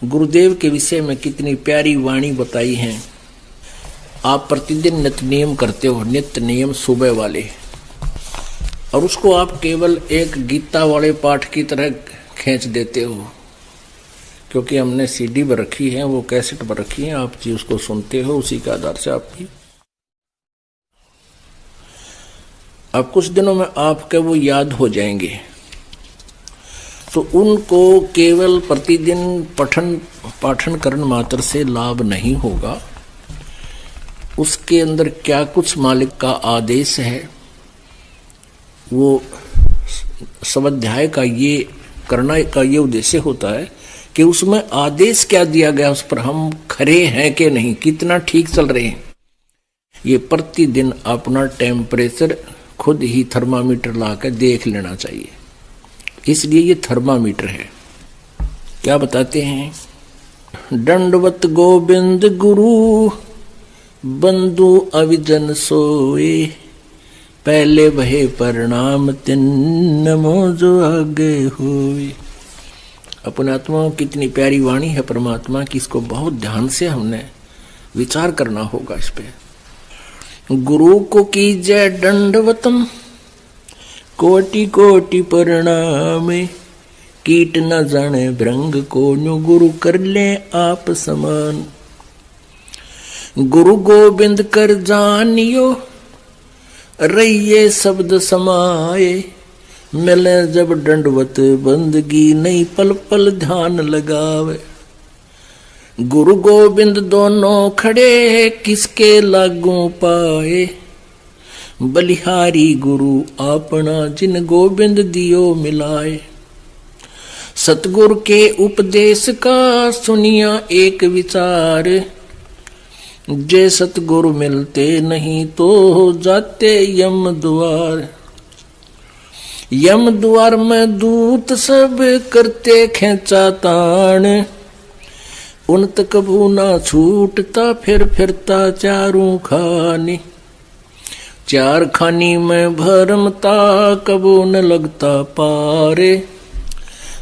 गुरुदेव के विषय में कितनी प्यारी वाणी बताई है। आप प्रतिदिन नित्य नियम करते हो, नित्य नियम सुबह वाले, और उसको आप केवल एक गीता वाले पाठ की तरह खींच देते हो, क्योंकि हमने सीडी पर रखी है, वो कैसेट पर रखी है, आप जी उसको सुनते हो, उसी के आधार से आपकी अब कुछ दिनों में आपके वो याद हो जाएंगे। तो उनको केवल प्रतिदिन पाठन करने मात्र से लाभ नहीं होगा, उसके अंदर क्या कुछ मालिक का आदेश है, वो स्वाध्याय का ये करना का ये उद्देश्य होता है कि उसमें आदेश क्या दिया गया, उस पर हम खरे हैं कि नहीं, कितना ठीक चल रहे हैं। ये प्रतिदिन अपना टेम्परेचर खुद ही थर्मामीटर लाकर देख लेना चाहिए, इसलिए ये थर्मामीटर है। क्या बताते हैं? दंडवत गोविंद गुरु बंधु अविजन सोए, पहले वहे प्रणाम तिन नमो जो आगे होए। अपने आत्मा कितनी प्यारी वाणी है परमात्मा की, इसको बहुत ध्यान से हमने विचार करना होगा इस पे। गुरु को कीजय दंडवतम कोटि कोटि प्रणाम, कीट न जाने भृंग को न्यू गुरु कर ले आप समान। गुरु गोविंद कर जानियो रहिए शब्द समाए, मिले जब दंडवत बंदगी नहीं पल पल ध्यान लगावे। गुरु गोविंद दोनों खड़े किसके लागू पाए, बलिहारी गुरु अपना जिन गोविंद दियो मिलाए। सतगुरु के उपदेश का सुनिया एक विचार, जे सतगुरु मिलते नहीं तो जाते यम द्वार। यम द्वार में दूत सब करते खेचा तान, उन तक कबू ना छूटता फिर फिरता चारों खानी। चार खानी में भरमता कबू न लगता पारे,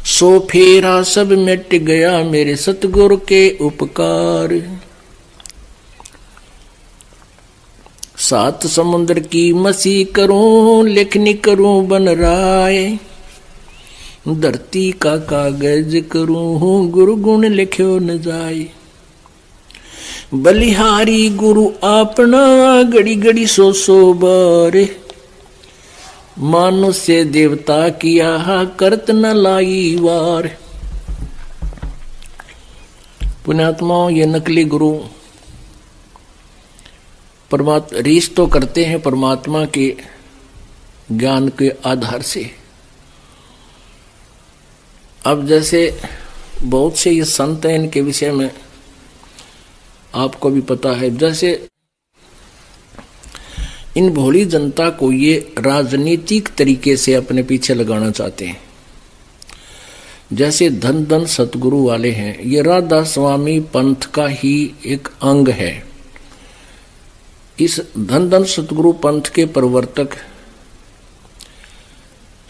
सो फेरा सब मिट गया मेरे सतगुरु के उपकार। सात समुद्र की मसी करूं लेखनी करूं बन राय, धरती का कागज करूं गुरु गुण लिख्यो न जाए। बलिहारी गुरु अपना घड़ी घड़ी सो बारे, मानुष्य देवता किया करत न लाई वार। पुण्यात्माओं, ये नकली गुरु परमात्मा रीस तो करते हैं परमात्मा के ज्ञान के आधार से। अब जैसे बहुत से ये संत हैं, इनके विषय में आपको भी पता है, जैसे इन भोली जनता को ये राजनीतिक तरीके से अपने पीछे लगाना चाहते हैं। जैसे धन धन सतगुरु वाले हैं, ये राधा स्वामी पंथ का ही एक अंग है। इस धन धन सतगुरु पंथ के प्रवर्तक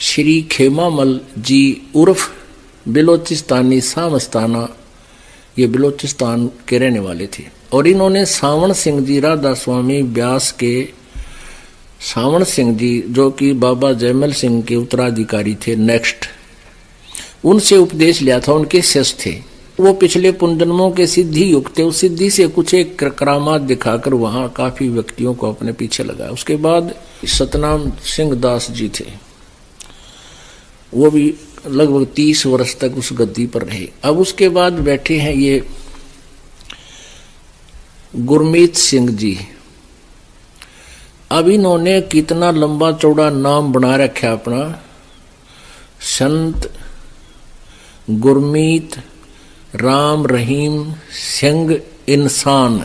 श्री खेमामल जी उर्फ बिलोचिस्तानी सामस्ताना, ये बिलोचिस्तान के रहने वाले थे, और इन्होंने सावण सिंह जी, राधा स्वामी व्यास के सावण सिंह जी, जो कि बाबा जयमल सिंह के उत्तराधिकारी थे नेक्स्ट, उनसे उपदेश लिया था, उनके शिष्य थे। वो पिछले पुनर्जन्मों के सिद्धि युक्त थे, उस सिद्धि से कुछ एक करामात दिखाकर वहां काफी व्यक्तियों को अपने पीछे लगाया। उसके बाद सतनाम सिंह दास जी थे, वो भी लगभग 30 वर्ष तक उस गद्दी पर रहे। अब उसके बाद बैठे हैं ये गुरमीत सिंह जी। अब इन्होंने कितना लंबा चौड़ा नाम बना रखा अपना, संत गुरमीत राम रहीम सिंह इंसान।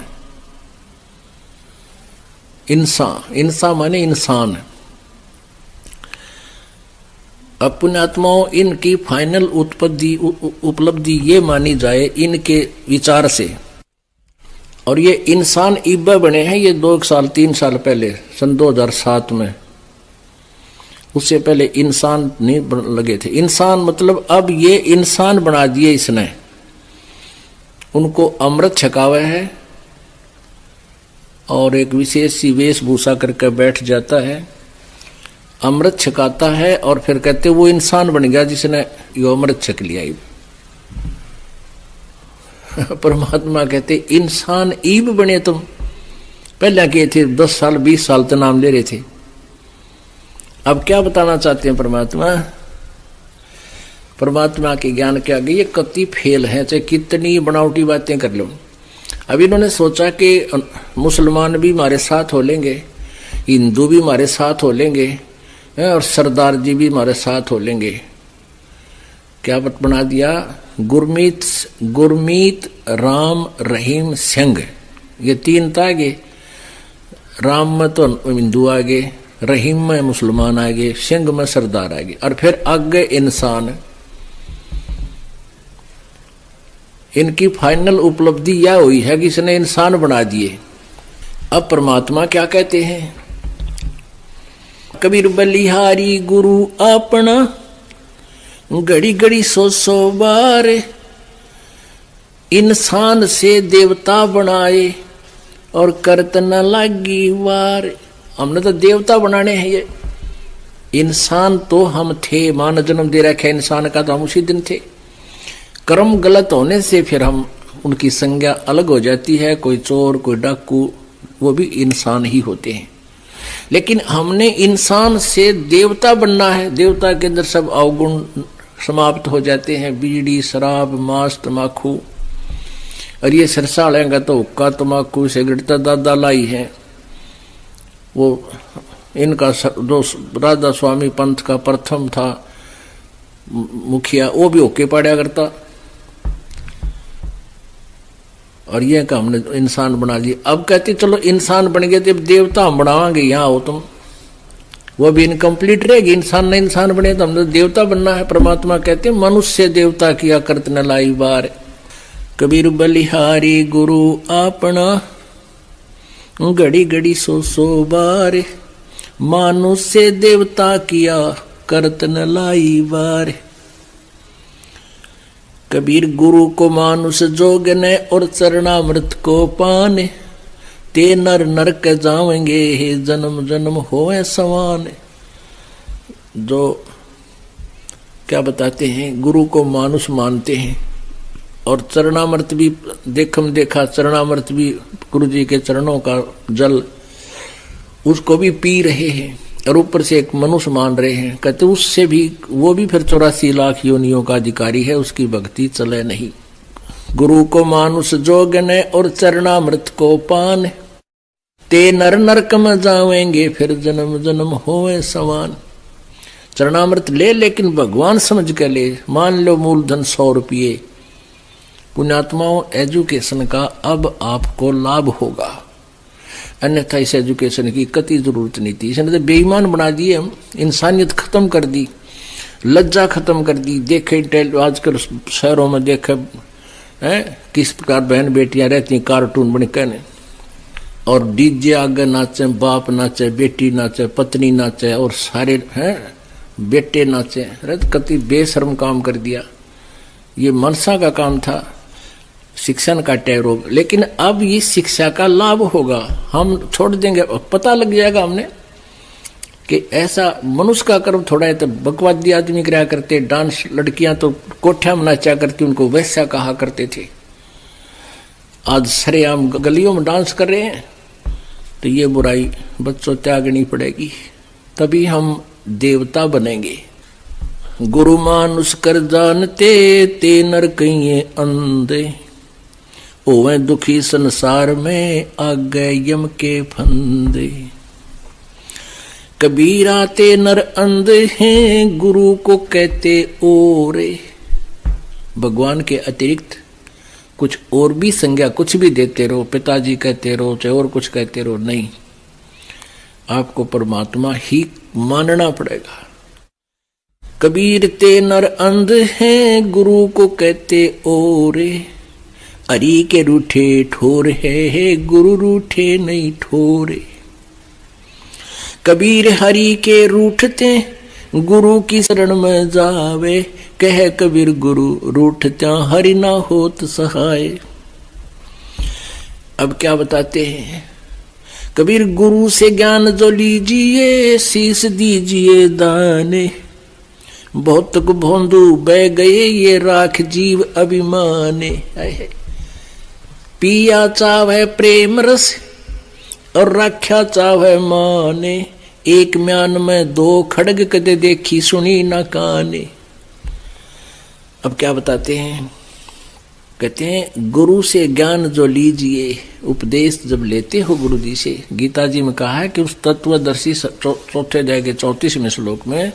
इंसान माने इंसान। अब पुण्यात्माओं, इनकी फाइनल उपलब्धि ये मानी जाए इनके विचार से, और ये इंसान इब्बा बने हैं ये 2 साल 3 साल पहले, सन 2007 में। उससे पहले इंसान नहीं लगे थे। इंसान मतलब अब ये इंसान बना दिए इसने। उनको अमृत छकावे है और एक विशेष सी वेशभूषा करके बैठ जाता है, अमृत छकाता है और फिर कहते वो इंसान बन गया जिसने ये अमृत छक लिया। परमात्मा कहते इंसान ईब बने तुम, पहले किए थे 10 साल 20 साल तो नाम ले रहे थे। अब क्या बताना चाहते हैं परमात्मा? परमात्मा के ज्ञान के आगे ये कति फेल है, चाहे कितनी बनावटी बातें कर लो। अब इन्होंने सोचा कि मुसलमान भी हमारे साथ हो लेंगे, हिंदू भी हमारे साथ हो लेंगे और सरदार जी भी हमारे साथ हो लेंगे। क्या बना दिया? गुरमीत राम रहीम सिंह, ये 3 था आगे। राम में तो हिंदू आगे, रहीम में मुसलमान आगे, सिंह में सरदार आगे, और फिर आगे इंसान। इनकी फाइनल उपलब्धि यह हुई है कि इसने इंसान बना दिए। अब परमात्मा क्या कहते हैं? कबीर बलिहारी गुरु अपना, घड़ी घड़ी 100 बार इंसान से देवता बनाए और करत न लागी वार। हमने तो देवता बनाने हैं, ये इंसान तो हम थे, मां ने जन्म दे रखा है इंसान का, तो हम उसी दिन थे। कर्म गलत होने से फिर हम उनकी संज्ञा अलग हो जाती है, कोई चोर कोई डाकू, वो भी इंसान ही होते हैं। लेकिन हमने इंसान से देवता बनना है। देवता के अंदर सब अवगुण समाप्त हो जाते हैं, बीड़ी शराब मांस तमाकू, और ये सरसालेंगा तो हुक्का तमाकू सिगरेट तो दादा लाई है। वो इनका जो राधा स्वामी पंथ का प्रथम था मुखिया, वो भी होके पड़ा करता, और ये का हमने इंसान बना लिया। अब कहते चलो इंसान बन गए तो देवता हम बनावांगे, यहाँ हो तुम, वो भी इनकम्प्लीट रहेगी। इंसान न इंसान बने तो हमने देवता बनना है। परमात्मा कहते मनुष्य देवता किया करत न लाई बार। कबीर बलिहारी गुरु अपना, घड़ी घड़ी 100 बार मनुष्य देवता किया करत न लाई बार। कबीर गुरु को मानुष जोग ने और चरणामृत को पाने, ते नर नरक जावेंगे हे जन्म जन्म होए समान। जो क्या बताते हैं, गुरु को मानुष मानते हैं और चरणामृत भी देखा, चरणामृत भी गुरु जी के चरणों का जल, उसको भी पी रहे हैं और ऊपर से एक मनुष्य मान रहे हैं। कहते उससे भी, वो भी फिर 84 लाख योनियों का अधिकारी है, उसकी भक्ति चले नहीं। गुरु को मानुष जोग ने और चरणामृत को पान, ते नर नरक में जावेंगे फिर जन्म जन्म होवे समान। चरणामृत ले, लेकिन भगवान समझ के ले। मान लो मूलधन 100 रुपये। पुण्यात्माओं, एजुकेशन का अब आपको लाभ होगा, अन्यथा इस एजुकेशन की कति जरूरत नहीं थी। इसने तो बेईमान बना दिए, हम इंसानियत खत्म कर दी, लज्जा खत्म कर दी। देखे आजकल शहरों में देखे किस प्रकार बहन बेटियां रहती हैं कार्टून बन के, और डीजे आगे नाचे, बाप नाचे, बेटी नाचे, पत्नी नाचे, और सारे हैं बेटे नाचे। अरे कति बेशर्म काम कर दिया। ये मनसा का काम था, शिक्षण का टैरोग। लेकिन अब ये शिक्षा का लाभ होगा, हम छोड़ देंगे, पता लग जाएगा हमने कि ऐसा मनुष्य का कर्म थोड़ा है। तो बकवादी आदमी कराया करते डांस, लड़कियां तो कोठ्या में नाचा करती, उनको वैसा कहा करते थे। आज सरेआम गलियों में डांस कर रहे हैं, तो ये बुराई बच्चों त्यागनी पड़ेगी, तभी हम देवता बनेंगे। गुरु मानुष कर जानते, ते नर कहिए अंधे, ओवे दुखी संसार में आगे यम के फंदे। कबीरा ते नर अंधे हैं, गुरु को कहते ओरे। भगवान के अतिरिक्त कुछ और भी संज्ञा कुछ भी देते रहो, पिताजी कहते रहो, चाहे और कुछ कहते रहो, नहीं, आपको परमात्मा ही मानना पड़ेगा। कबीर ते नर अंध हैं, गुरु को कहते ओरे। हरि के रूठे ठोर है, गुरु रूठे नहीं ठोरे। कबीर हरि के रूठते, गुरु की शरण में जावे। कह कबीर गुरु रूठत्या, हरि ना होत सहाय। अब क्या बताते हैं कबीर, गुरु से ज्ञान जो लीजिए शीश दीजिए दाने, बहुत तक भोंदू बह गए ये राख जीव अभिमाने। पिया चावे प्रेम रस और राख्या चावे माने, एक म्यान में दो खड़ग कदे देखी सुनी ना काने। अब क्या बताते हैं, कहते हैं गुरु से ज्ञान जो लीजिए, उपदेश जब लेते हो गुरु जी से, गीता जी में कहा है कि उस तत्वदर्शी चौथे अध्याय के 34वें श्लोक में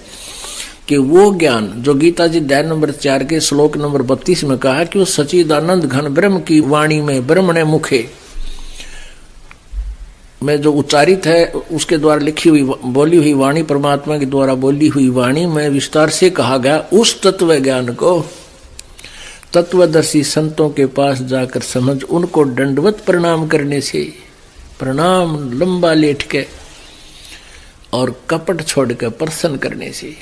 कि वो ज्ञान जो गीता जी अध्याय नंबर 4 के श्लोक नंबर 32 में कहा कि वो सच्चिदानंद घन ब्रह्म की वाणी में ब्रह्मणे मुखे में जो उच्चारित है उसके द्वारा लिखी हुई बोली हुई वाणी, परमात्मा के द्वारा बोली हुई वाणी में विस्तार से कहा गया, उस तत्व ज्ञान को तत्वदर्शी संतों के पास जाकर समझ, उनको दंडवत प्रणाम करने से, प्रणाम लंबा लेट के और कपट छोड़ के प्रसन्न करने से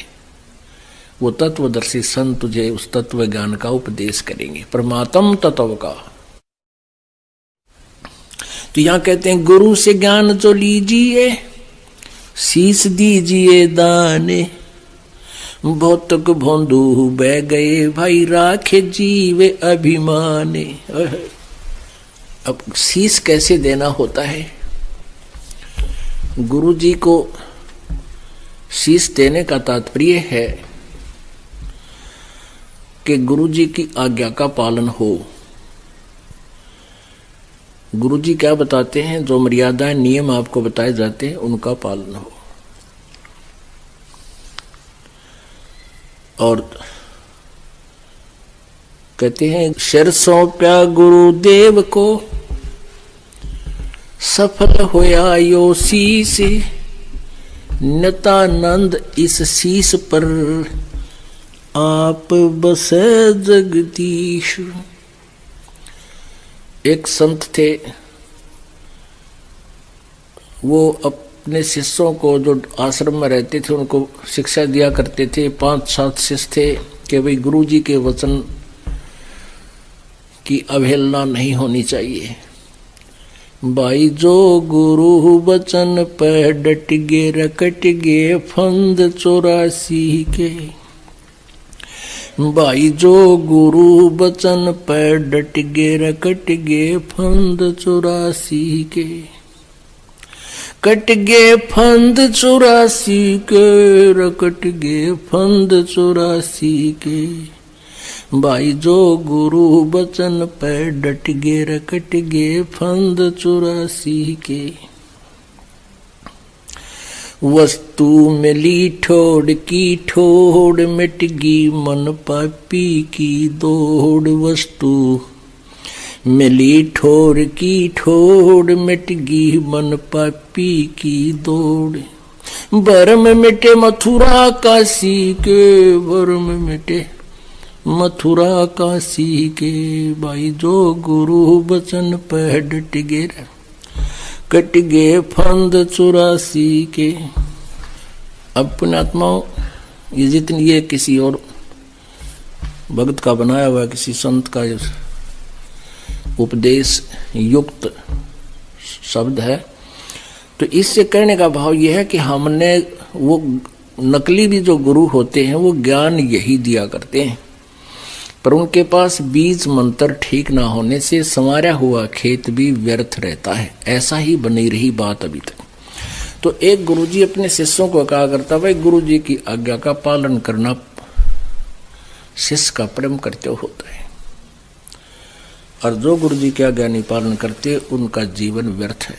वो तत्वदर्शी संत तुझे उस तत्व ज्ञान का उपदेश करेंगे, परमात्म तत्व का। तो यहां कहते हैं गुरु से ज्ञान जो लीजिए शीश दीजिए दाने, बहुत तक भोंदू बह गए भाई राखे जीवे अभिमाने। अब शीश कैसे देना होता है, गुरु जी को शीश देने का तात्पर्य है कि गुरु जी की आज्ञा का पालन हो। गुरु जी क्या बताते हैं, जो मर्यादाएं नियम आपको बताए जाते हैं उनका पालन हो। और कहते हैं शर सौंप्या गुरुदेव को सफल होया यो शीस, नतानंद इस शीस पर आप बसे जगदीश। एक संत थे, वो अपने शिष्यों को जो आश्रम में रहते थे उनको शिक्षा दिया करते थे। 5-7 शिष्य थे कि भाई गुरु जी के वचन की अवहेलना नहीं होनी चाहिए। भाई जो गुरु वचन पे डट गे रकट गे फंद 84 के, भाई जो गुरु वचन पे डट गे रकट गे फंद 84 के, कट गे फंद 84 के रकट गे फंद 84 के, भाई जो गुरु वचन पे डट गे रकट गे फंद 84 के। वस्तु मिली ठोड़ की ठोड़ मिट गई मन पापी की दौड़, वस्तु मिली ठोर की ठोड़ मिट गई मन पापी की दौड़, भरम मिटे मथुरा काशी के, भरम मिटे मथुरा काशी के, भाई जो गुरु वचन पे डट गे कट गे फंद 84 के। अब पुण्यात्माओं, ये जितनी ये किसी और भक्त का बनाया हुआ किसी संत का उपदेश युक्त शब्द है, तो इससे कहने का भाव यह है कि हमने वो नकली भी जो गुरु होते हैं वो ज्ञान यही दिया करते हैं, पर उनके पास बीज मंत्र ठीक ना होने से संवारा हुआ खेत भी व्यर्थ रहता है। ऐसा ही बनी रही बात अभी तक। तो एक गुरुजी अपने शिष्यों को कहा करता, भाई गुरुजी की आज्ञा का पालन करना शिष्य का परम कर्तव्य होता है, और जो गुरुजी की आज्ञा नहीं पालन करते उनका जीवन व्यर्थ है।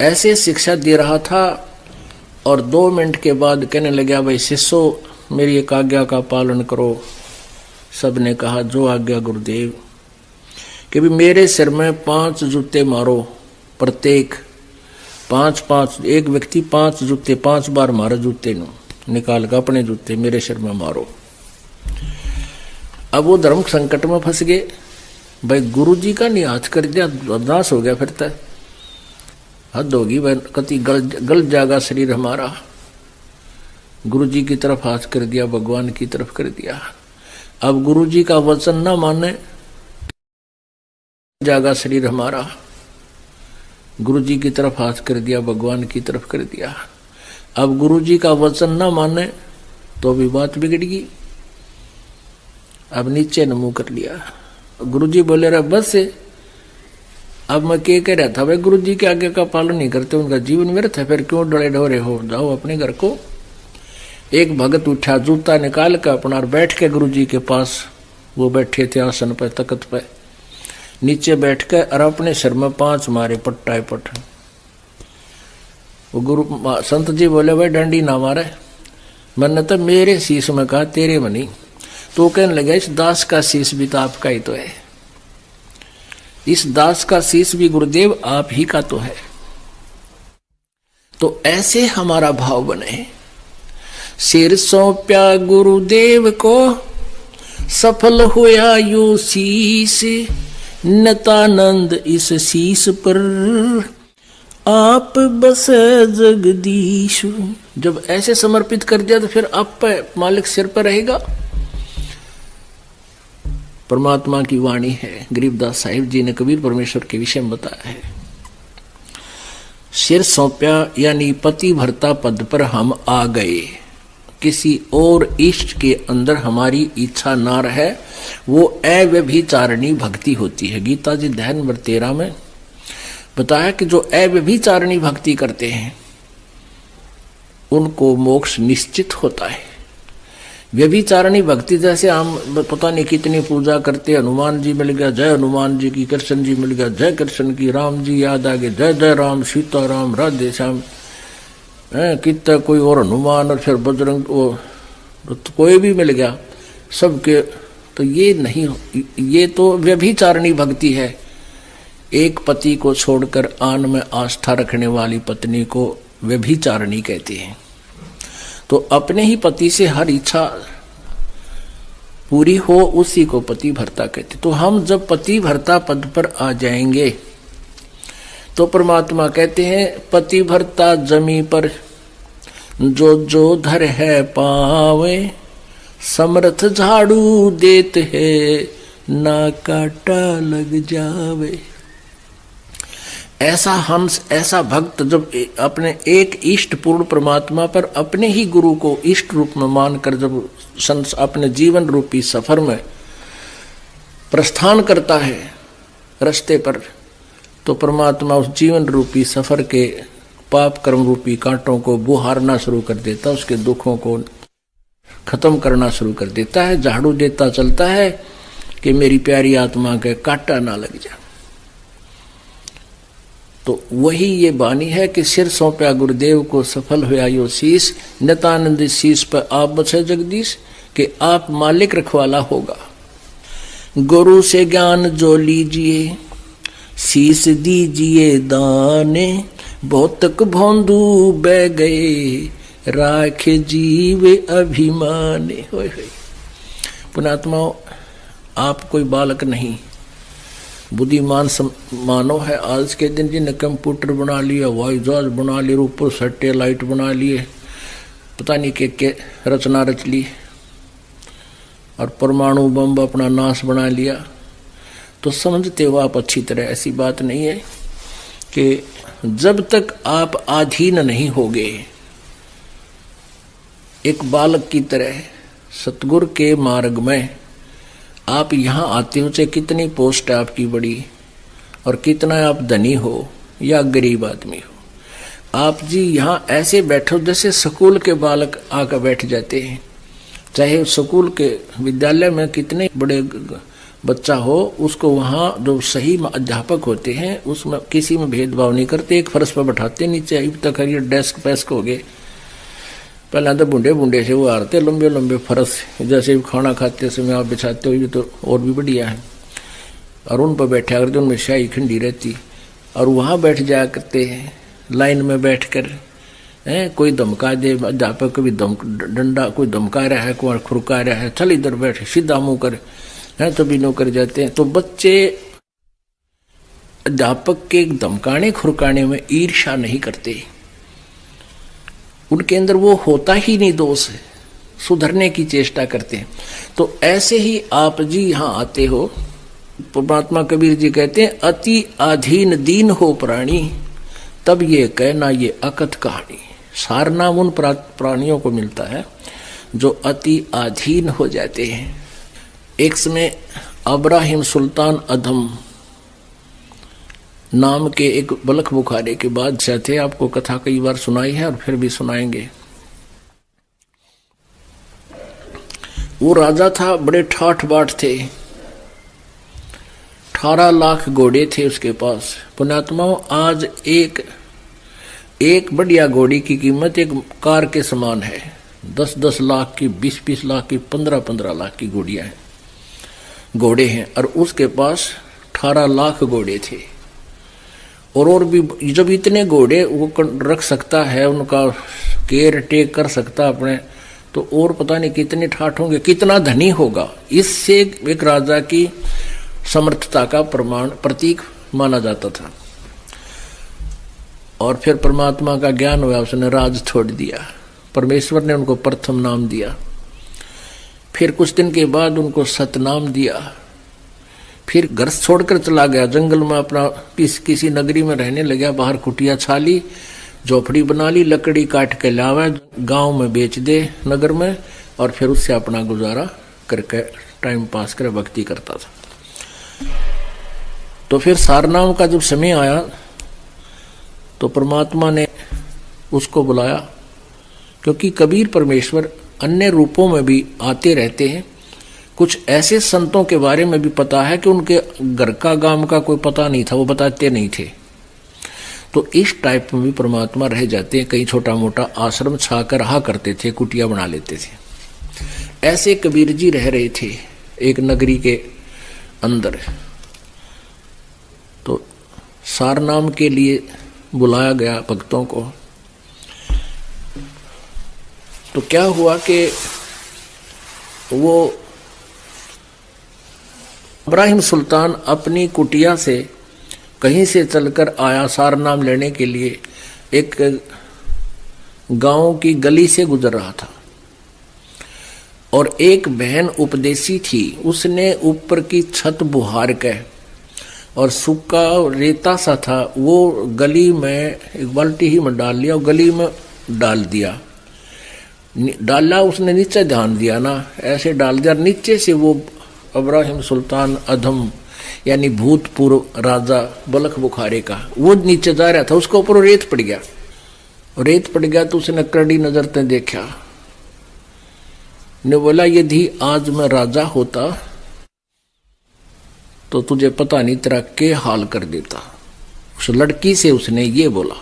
ऐसे शिक्षा दे रहा था और 2 मिनट के बाद कहने लगा, भाई शिष्यों मेरी एक आज्ञा का पालन करो। सबने कहा जो आज्ञा गुरुदेव, कि भी मेरे सिर में 5 जूते मारो, प्रत्येक 5-5, एक व्यक्ति 5 जूते 5 बार मारो, जूते निकाल कर अपने जूते मेरे सिर में मारो। अब वो धर्म संकट में फंस गए, भाई गुरु जी का नहीं हाथ कर दिया, बर्दाश्त हो गया, फिर तक हद होगी, भाई कति गल जाएगा शरीर हमारा। गुरु जी की तरफ हाथ कर दिया, भगवान की तरफ कर दिया। अब गुरु जी का वचन ना माने जागा शरीर हमारा, गुरु जी की तरफ हाथ कर दिया, भगवान की तरफ कर दिया। अब गुरु जी का वचन ना माने तो भी बात बिगड़गी। अब नीचे न मुंह कर लिया। गुरु जी बोले रहे बस से। अब मैं क्या कह रहा था, भाई गुरु जी के आगे का पालन नहीं करते, उनका जीवन व्यर्थ है, फिर क्यों डरे ढोरे हो, जाओ अपने घर को। एक भगत उठा, जूता निकाल कर अपना बैठ के गुरु जी के पास, वो बैठे थे आसन पर, तख्त पे, नीचे बैठ के और अपने सिर में 5 मारे पट्टा पट। वो गुरु संत जी बोले भाई डंडी ना मारे। मैंने तो मेरे शीश में कहा, तेरे में नहीं। तो कहने लगा इस दास का शीश भी तो आपका ही तो है, इस दास का शीश भी गुरुदेव आप ही का तो है। तो ऐसे हमारा भाव बने, सिर सौंप्या गुरुदेव को, सफल हुआ यो शीश, नतानंद इस शीश पर आप बस जगदीश। जब ऐसे समर्पित कर दिया तो फिर आप पे मालिक सिर पर रहेगा। परमात्मा की वाणी है, गरीबदास साहिब जी ने कबीर परमेश्वर के विषय में बताया है। सिर सौंप्या यानी पति भरता पद पर हम आ गए, किसी और इष्ट के अंदर हमारी इच्छा ना रहे, वो अव्यभिचारिणी भक्ति होती है। गीता जी अध्याय नंबर 13 में बताया कि जो अव्यभिचारिणी भक्ति करते हैं उनको मोक्ष निश्चित होता है। व्यभिचारिणी भक्ति जैसे हम पता नहीं कितनी पूजा करते, हनुमान जी मिल गया, जय हनुमान जी की, कृष्ण जी मिल गया, जय कृष्ण की, राम जी याद आ गए, जय जय राम, सीता राम, राधे श्याम, कितना कोई और हनुमान, और फिर बजरंग, तो कोई भी मिल गया सबके। तो ये नहीं, ये तो व्यभिचारिणी भक्ति है। एक पति को छोड़कर आन में आस्था रखने वाली पत्नी को व्यभिचारिणी कहते हैं। तो अपने ही पति से हर इच्छा पूरी हो उसी को पति भरता कहते। तो हम जब पति भरता पद पर आ जाएंगे तो परमात्मा कहते हैं पति भरता जमी पर जो जो धर है पावे, समर्थ झाड़ू देत है ना काटा लग जावे। ऐसा हंस, ऐसा भक्त जब अपने एक इष्ट पूर्ण परमात्मा पर अपने ही गुरु को इष्ट रूप में मानकर जब अपने जीवन रूपी सफर में प्रस्थान करता है रास्ते पर, तो परमात्मा उस जीवन रूपी सफर के पाप कर्म रूपी कांटों को बुहारना शुरू कर देता, उसके दुखों को खत्म करना शुरू कर देता है, झाड़ू देता चलता है कि मेरी प्यारी आत्मा के कांटा ना लग जाए। तो वही ये बानी है कि सिर सौंप्या गुरुदेव को, सफल हुआ यो शीश, नितानंद शीश पर आप बसे जगदीश, कि आप मालिक रखवाला होगा। गुरु से ज्ञान जो लीजिए, शीश दीजिए दाने, बहुतक भौंदू बह गए, राखे जीव अभिमाने। होय होय पुणात्माओं, आप कोई बालक नहीं, बुद्धिमान मानव है। आज के दिन जिन्हें कंप्यूटर बना लिया, हवाई जहाज बना लिए, ऊपर सैटेलाइट बना लिए, पता नहीं के रचना रच ली, और परमाणु बम अपना नाश बना लिया, तो समझते हो आप अच्छी तरह। ऐसी बात नहीं है कि जब तक आप अधीन नहीं होगे एक बालक की तरह सतगुरु के मार्ग में, आप यहाँ आते हो, चाहे कितनी पोस्ट है आपकी बड़ी और कितना आप धनी हो या गरीब आदमी हो, आप जी यहाँ ऐसे बैठो जैसे स्कूल के बालक आकर बैठ जाते हैं। चाहे स्कूल के विद्यालय में कितने बड़े बच्चा हो, उसको वहाँ जो सही अध्यापक होते हैं उसमें किसी में भेदभाव नहीं करते, एक फर्श पर बैठाते, नीचे अब तक ये डेस्क पेस्क हो गए। पहले तो बूढ़े बूढ़े से वो आते लंबे लंबे फर्श, जैसे खाना खाते समय आप बिछाते हो, ये तो और भी बढ़िया है। और उन पर बैठा करते, उनमें शाही खंडी रहती, और वहाँ बैठ जाया करते हैं लाइन में बैठ कर। कोई धमका दे, अध्यापक भी डंडा कोई धमका रहा है, कोई खुरका रहा है, चल इधर बैठ, सीधा मुँह कर, तो भी नौकर जाते हैं। तो बच्चे अध्यापक के धमकाने खुरकाने में ईर्ष्या नहीं करते, उनके अंदर वो होता ही नहीं दोष, सुधरने की चेष्टा करते हैं। तो ऐसे ही आप जी यहाँ आते हो परमात्मा कबीर जी कहते हैं अति अधीन दीन हो प्राणी, तब ये कहना ये अकथ कहानी। सारनाम उन प्राणियों को मिलता है जो अति अधीन हो जाते हैं। एक समय अब्राहिम सुल्तान अधम नाम के एक बलख बुखारे के बादशाह थे। आपको कथा कई बार सुनाई है और फिर भी सुनाएंगे। वो राजा था, बड़े ठाठ बाट थे, 18 लाख घोड़े थे उसके पास। पुण्यात्माओं, आज एक बढ़िया घोड़ी की कीमत एक कार के समान है। 10-10 लाख की, 20-20 लाख की, 15-15 लाख की घोड़ियां हैं, घोड़े हैं। और उसके पास 18 लाख घोड़े थे। और भी जब इतने घोड़े वो रख सकता है, उनका केयर टेक कर सकता अपने, तो और पता नहीं कितने ठाठ होंगे, कितना धनी होगा। इससे एक राजा की समर्थता का प्रतीक माना जाता था। और फिर परमात्मा का ज्ञान हुआ, उसने राज छोड़ दिया। परमेश्वर ने उनको प्रथम नाम दिया, फिर कुछ दिन के बाद उनको सतनाम दिया। फिर घर छोड़कर चला गया, जंगल में अपना किसी नगरी में रहने लगा। बाहर कुटिया छाली, झोपड़ी बना ली, लकड़ी काट के लावा, गांव में बेच दे नगर में, और फिर उससे अपना गुजारा करके टाइम पास कर भक्ति करता था। तो फिर सारनाम का जब समय आया तो परमात्मा ने उसको बुलाया, क्योंकि कबीर परमेश्वर अन्य रूपों में भी आते रहते हैं। कुछ ऐसे संतों के बारे में भी पता है कि उनके घर का गांव का कोई पता नहीं था, वो बताते नहीं थे। तो इस टाइप में भी परमात्मा रह जाते हैं। कहीं छोटा मोटा आश्रम छा कर रहा करते थे, कुटिया बना लेते थे। ऐसे कबीर जी रह रहे थे एक नगरी के अंदर। तो सारनाम के लिए बुलाया गया भक्तों को। तो क्या हुआ कि वो इब्राहिम सुल्तान अपनी कुटिया से कहीं से चलकर आया सारनाम लेने के लिए। एक गांव की गली से गुजर रहा था और एक बहन उपदेशी थी। उसने ऊपर की छत बुहार के और सूखा रेता सा था, वो गली में एक बाल्टी ही में डाल लिया और गली में डाल दिया। डाला उसने, नीचे ध्यान दिया ना, ऐसे डाल दिया। नीचे से वो इब्राहिम सुल्तान अधम यानी भूतपूर्व राजा बलख बुखारे का, वो नीचे जा रहा था, उसके ऊपर रेत पड़ गया। रेत पड़ गया तो उसने कड़ी नजर से देखा, ने बोला यदि आज मैं राजा होता तो तुझे पता नहीं तेरा क्या हाल कर देता। उस लड़की से उसने ये बोला,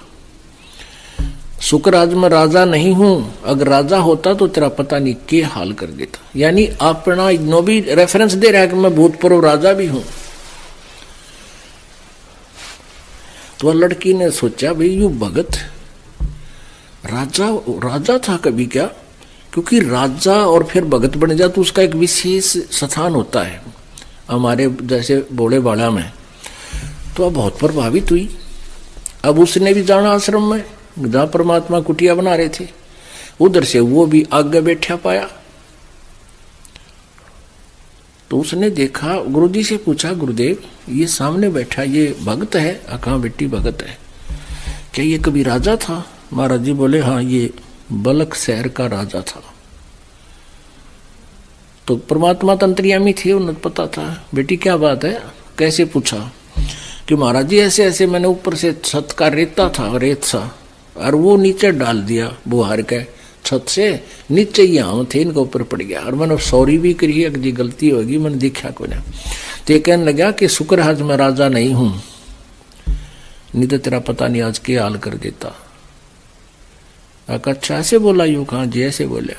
शुक्र आज मैं राजा नहीं हूं, अगर राजा होता तो तेरा पता नहीं क्या हाल कर देता। यानी अपना नो भी रेफरेंस दे रहा है कि मैं भूतपूर्व राजा भी हूं। तो लड़की ने सोचा भाई यू भगत राजा था कभी क्या? क्योंकि राजा और फिर भगत बन जा तो उसका एक विशेष स्थान होता है हमारे जैसे भोले बाड़ा में। तो अब बहुत प्रभावित हुई। अब उसने भी जाना आश्रम में जहां परमात्मा कुटिया बना रहे थे, उधर से वो भी आगे बैठा पाया। तो उसने देखा, गुरुजी से पूछा, गुरुदेव ये सामने बैठा ये भगत है? कहाँ बेटी भगत है, क्या ये कभी राजा था? महाराज जी बोले हाँ, ये बलख शहर का राजा था। तो परमात्मा तंत्रियामी थे, उन्हें पता था। बेटी क्या बात है, कैसे पूछा? कि महाराज जी ऐसे ऐसे मैंने ऊपर से छत का रेता था, रेत सा, और वो नीचे डाल दिया बुहार के छत से नीचे ही हम थे, इनके ऊपर पड़ गया। और मैंने सॉरी भी करी, अगर जी गलती होगी, मैंने देखा को ना। तो ये कहने लगा कि शुक्र आज मैं राजा नहीं हूं, नहीं तो तेरा पता नहीं आज क्या हाल कर देता। अच्छा ऐसे बोला? यूं कहा जी ऐसे बोला।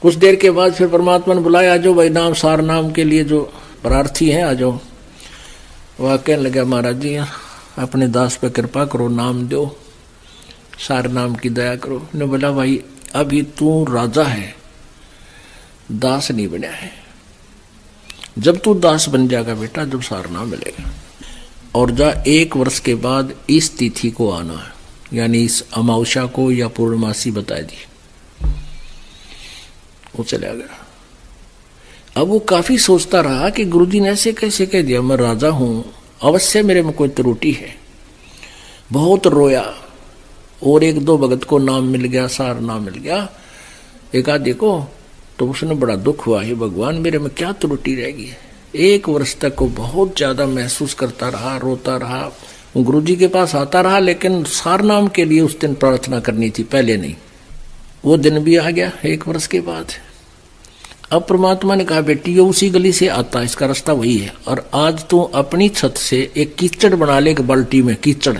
कुछ देर के बाद फिर परमात्मा ने बुलाया, आ जाओ भाई, नाम सार नाम के लिए जो प्रार्थी हैं आ जाओ। वह कहने लगा महाराज जी अपने दास पे कृपा करो, नाम दो, सार नाम की दया करो। ने बोला भाई अभी तू राजा है, दास नहीं बना है। जब तू दास बन जाएगा बेटा, जब सार नाम मिलेगा। और जा 1 वर्ष के बाद इस तिथि को आना है, यानी इस अमावस्या को या पूर्णमासी बता दी। वो चला गया। अब वो काफी सोचता रहा कि गुरुजी ने ऐसे कैसे कह दिया, मैं राजा हूं, अवश्य मेरे में कोई त्रुटि है। बहुत रोया और एक दो भगत को नाम मिल गया, सार नाम मिल गया, एक आधे को, तो उसने बड़ा दुख हुआ, हे भगवान मेरे में क्या त्रुटि रहेगी। 1 वर्ष तक वो बहुत ज्यादा महसूस करता रहा, रोता रहा, गुरुजी के पास आता रहा, लेकिन सार नाम के लिए उस दिन प्रार्थना करनी थी, पहले नहीं। वो दिन भी आ गया 1 वर्ष के बाद। अब परमात्मा ने कहा बेटी ये उसी गली से आता, इसका रास्ता वही है, और आज तू अपनी छत से एक कीचड़ बना ले, एक बाल्टी में कीचड़,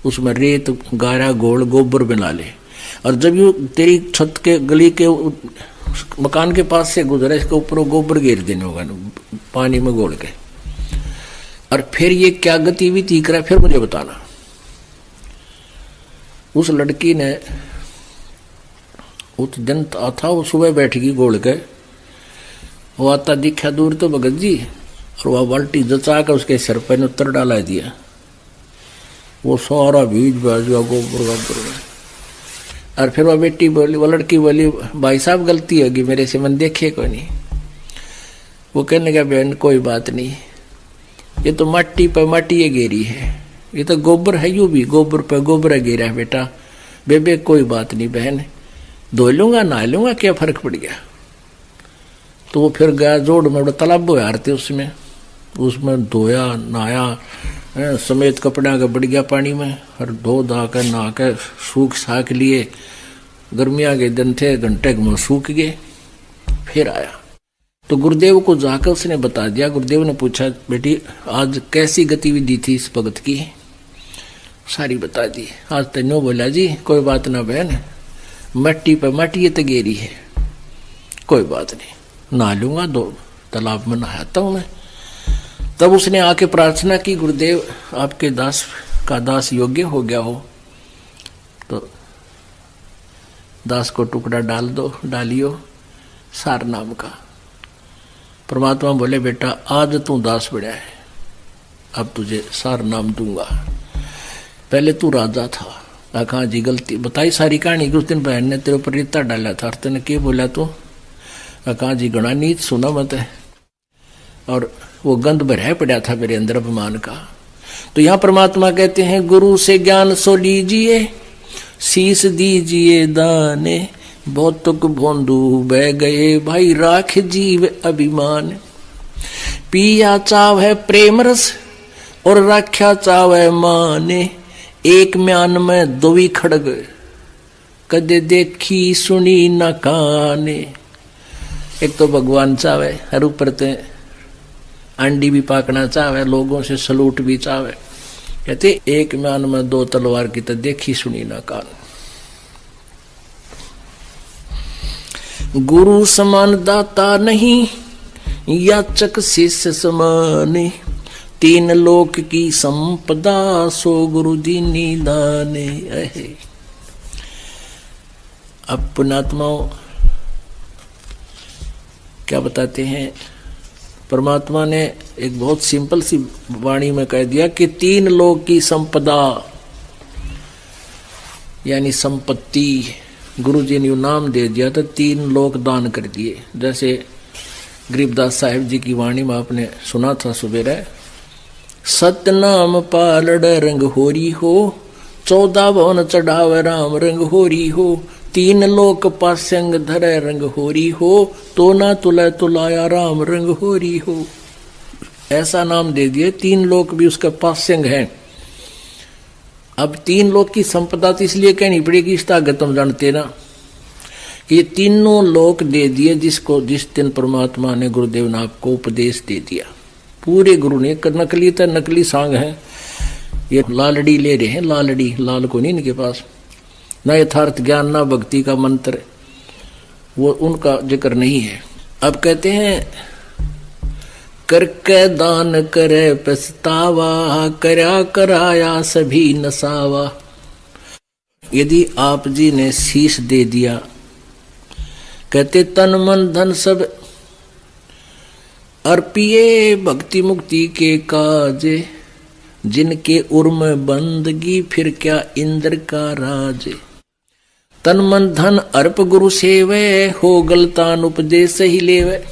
उसमें रेत गारा गोल गोबर बना ले, और जब ये तेरी छत के गली के मकान के पास से गुजरे, इसके ऊपर गोबर गिर देने होगा पानी में घोल के, और फिर ये क्या गतिविधि करा फिर मुझे बताना। उस लड़की ने उस दिन था, वो सुबह बैठेगी गोल के, वो आता दिखा दूर तो भगत जी, और वह बाल्टी जचा कर उसके सिर पर उत्तर डाला दिया, वो सारा बीज बाज गया गोबर गोबर। और फिर वह बेटी बोली, वो लड़की बोली भाई साहब गलती होगी मेरे से, मन देखे कोई नहीं। वो कहने का बहन कोई बात नहीं, ये तो माटी पर माटी ये गेरी है, ये तो गोबर है, यूं भी गोबर पर गोबर गिरा है बेटा, बेबे कोई बात नहीं बहन, धो लूंगा नहा लूंगा, क्या फर्क पड़ गया। तो वो फिर गया जोड़ में, बड़ा तालाब हारते उसमें धोया नहाया समेत कपड़ा का बढ़ गया पानी में, और धो धा कर नहा कर सूख साख लिए, गर्मिया के दिन थे, घंटे में सूख गए। फिर आया तो गुरुदेव को जाकर उसने बता दिया। गुरुदेव ने पूछा बेटी आज कैसी गतिविधि थी इस भगत की, सारी बता दी। आज तेनो बोला जी कोई बात ना बहन, मट्टी पर मट्टी ये तगेरी है, कोई बात नहीं, नहा लूंगा, 2 तालाब में नहाता हूं मैं। तब उसने आके प्रार्थना की गुरुदेव आपके दास का दास योग्य हो गया हो तो दास को टुकड़ा डाल दो, डालियो सार नाम का। परमात्मा बोले बेटा आज तू दास बढ़ा है, अब तुझे सार नाम दूंगा, पहले तू राजा था। कहा जी गलती बताई सारी कहानी कि उस दिन बहन ने तेरे ऊपर रेता डाला था, तेने क्या बोला तू? कहा जी गणा नीच सुना मत है, और वो गंध भरा पड़ा था मेरे अंदर अभिमान का। तो यहाँ परमात्मा कहते हैं गुरु से ज्ञान सो लीजिए, शीस दीजिए दाने, बहुतुक भोंदू बह गए भाई राख जीव अभिमान। पिया चाव है प्रेम रस और राख्या चाव है माने, एक म्यान में 2 खड़ग कदे देखी सुनी न काने। एक तो भगवान चावे, हर ऊपर ते अंडी भी पाकना चाहे, लोगों से सलूट भी चाहे, कहते एक म्यान में 2 तलवार की तो देखी सुनी ना कान। गुरु समान दाता नहीं, याचक शिष्य समान, 3 लोक की संपदा सो गुरु दीनी दाने। अब पुण्यात्माओं क्या बताते हैं, परमात्मा ने एक बहुत सिंपल सी वाणी में कह दिया कि 3 लोक की संपदा यानी संपत्ति, गुरु जी ने नाम दे दिया तो 3 लोक दान कर दिए। जैसे गरीबदास साहिब जी की वाणी में आपने सुना था सुबेरे, सतनाम पालड़ रंग होरी हो, 14 भवन चढ़ावे राम रंग होरी हो, 3 लोक पास्यंग धरे रंग होरी हो, तो ना तुला तुलाया राम रंग होरी हो। ऐसा नाम दे दिए, 3 लोक भी उसका पास्यंग है। अब 3 लोक की संपदा तो इसलिए कहनी पड़ेगी, इस ताकत हम जानते ना कि ये तीनों लोक दे दिए जिसको जिस दिन परमात्मा ने गुरुदेव ने आपको उपदेश दे दिया। पूरे गुरु ने, नकली तो नकली सांग है, ये लालड़ी ले रहे हैं, लालड़ी, लाल को नहीं इनके पास, ना यथार्थ ज्ञान ना भक्ति का मंत्र, वो उनका जिक्र नहीं है। अब कहते हैं करके दान करे पछतावा, करया कराया सभी नसावा। यदि आप जी ने शीश दे दिया, कहते तन मन धन सब अर्पिए भक्ति मुक्ति के काजे, जिनके उर्म बंदगी फिर क्या इंद्र का राज। तन मन धन अर्प गुरु सेवे, हो गलतान उपदेश ही लेवे।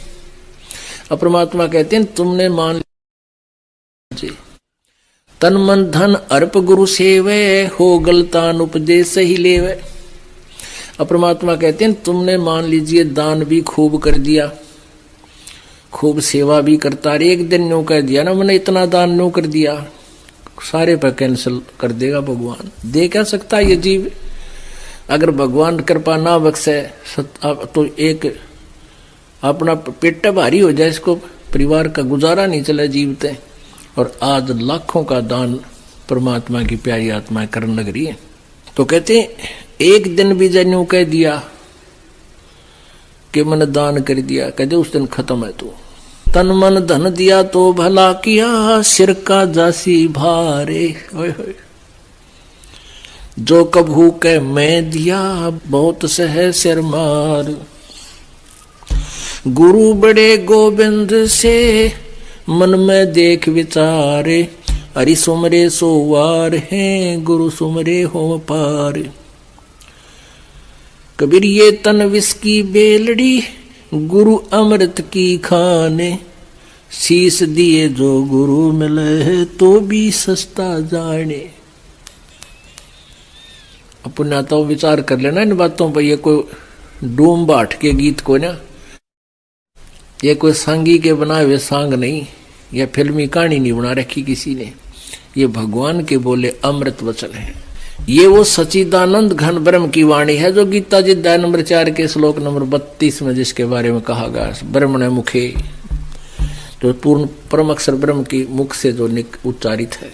अब परमात्मा कहते हैं तुमने मान लिया तन मन धन अर्प गुरु सेवे हो गलतान उपदेश ही लेवे। अब परमात्मा कहते हैं तुमने मान लीजिए दान भी खूब कर दिया, खूब सेवा भी करता, एक दिन न्यू कह दिया ना मैंने इतना दान न्यू कर दिया, सारे पर कैंसिल कर देगा भगवान। दे क्या सकता ये जीव? अगर भगवान कृपा ना बख्शे तो एक अपना पेट भारी हो जाए, इसको परिवार का गुजारा नहीं चले जीवते। और आज लाखों का दान परमात्मा की प्यारी आत्माएं करने लग रही है। तो कहते हैं एक दिन भी जन्यू कह दिया कि मैंने दान कर दिया, कहते उस दिन खत्म है। तू तन मन धन दिया तो भला किया, सिर का जासी भारे होय होय। जो कभू के मैं दिया बहुत सह सिर मार। गुरु बड़े गोविंद से मन में देख विचारे, हरि सुमरे सोवार हैं गुरु सुमरे हो पार। कबीर ये तन विष की बेलड़ी गुरु अमृत की खाने, शीश दिए जो गुरु मिले तो भी सस्ता जाने। अपन तो विचार कर लेना इन बातों पर। ये कोई डूम बाट के गीत को ना, ये कोई सांगी के बनाए हुए सांग नहीं, या फिल्मी कहानी नहीं बना रखी किसी ने। ये भगवान के बोले अमृत वचन है। ये वो सचिदानंद घन ब्रह्म की वाणी है जो गीता जी अध्याय नंबर 4 के श्लोक नंबर 32 में जिसके बारे में कहा गया, ब्रह्मण मुखे, जो पूर्ण परम अक्षर ब्रह्म की मुख से जो उच्चारित है।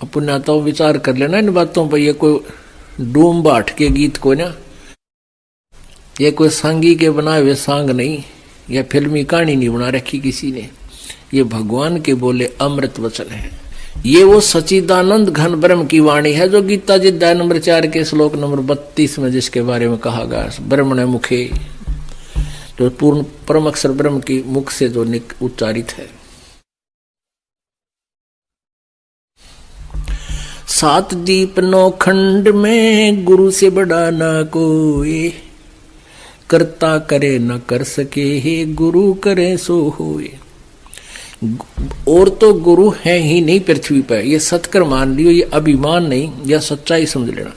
अपन तो विचार कर लेना इन बातों पर। ये कोई डूम बाट के गीत को ना, ये कोई सांगी के बनाए हुए सांग नहीं, या फिल्मी कहानी नहीं बना रखी किसी ने। ये भगवान के बोले अमृत वचन है। ये वो सचिदानंद घन ब्रह्म की वाणी है जो गीता जी अध्याय नंबर 4 के श्लोक नंबर 32 में जिसके बारे में कहा गया, ब्रह्मण मुखे, जो पूर्ण परम अक्षर ब्रह्म की मुख से जो उच्चारित है। 7 दीप 9 खंड में गुरु से बड़ा ना कोई, करता करे न कर सके हे गुरु करे सो होए। और तो गुरु है ही नहीं पृथ्वी पर, ये सत्कर मान लियो, ये अभिमान नहीं, या सच्चाई समझ लेना।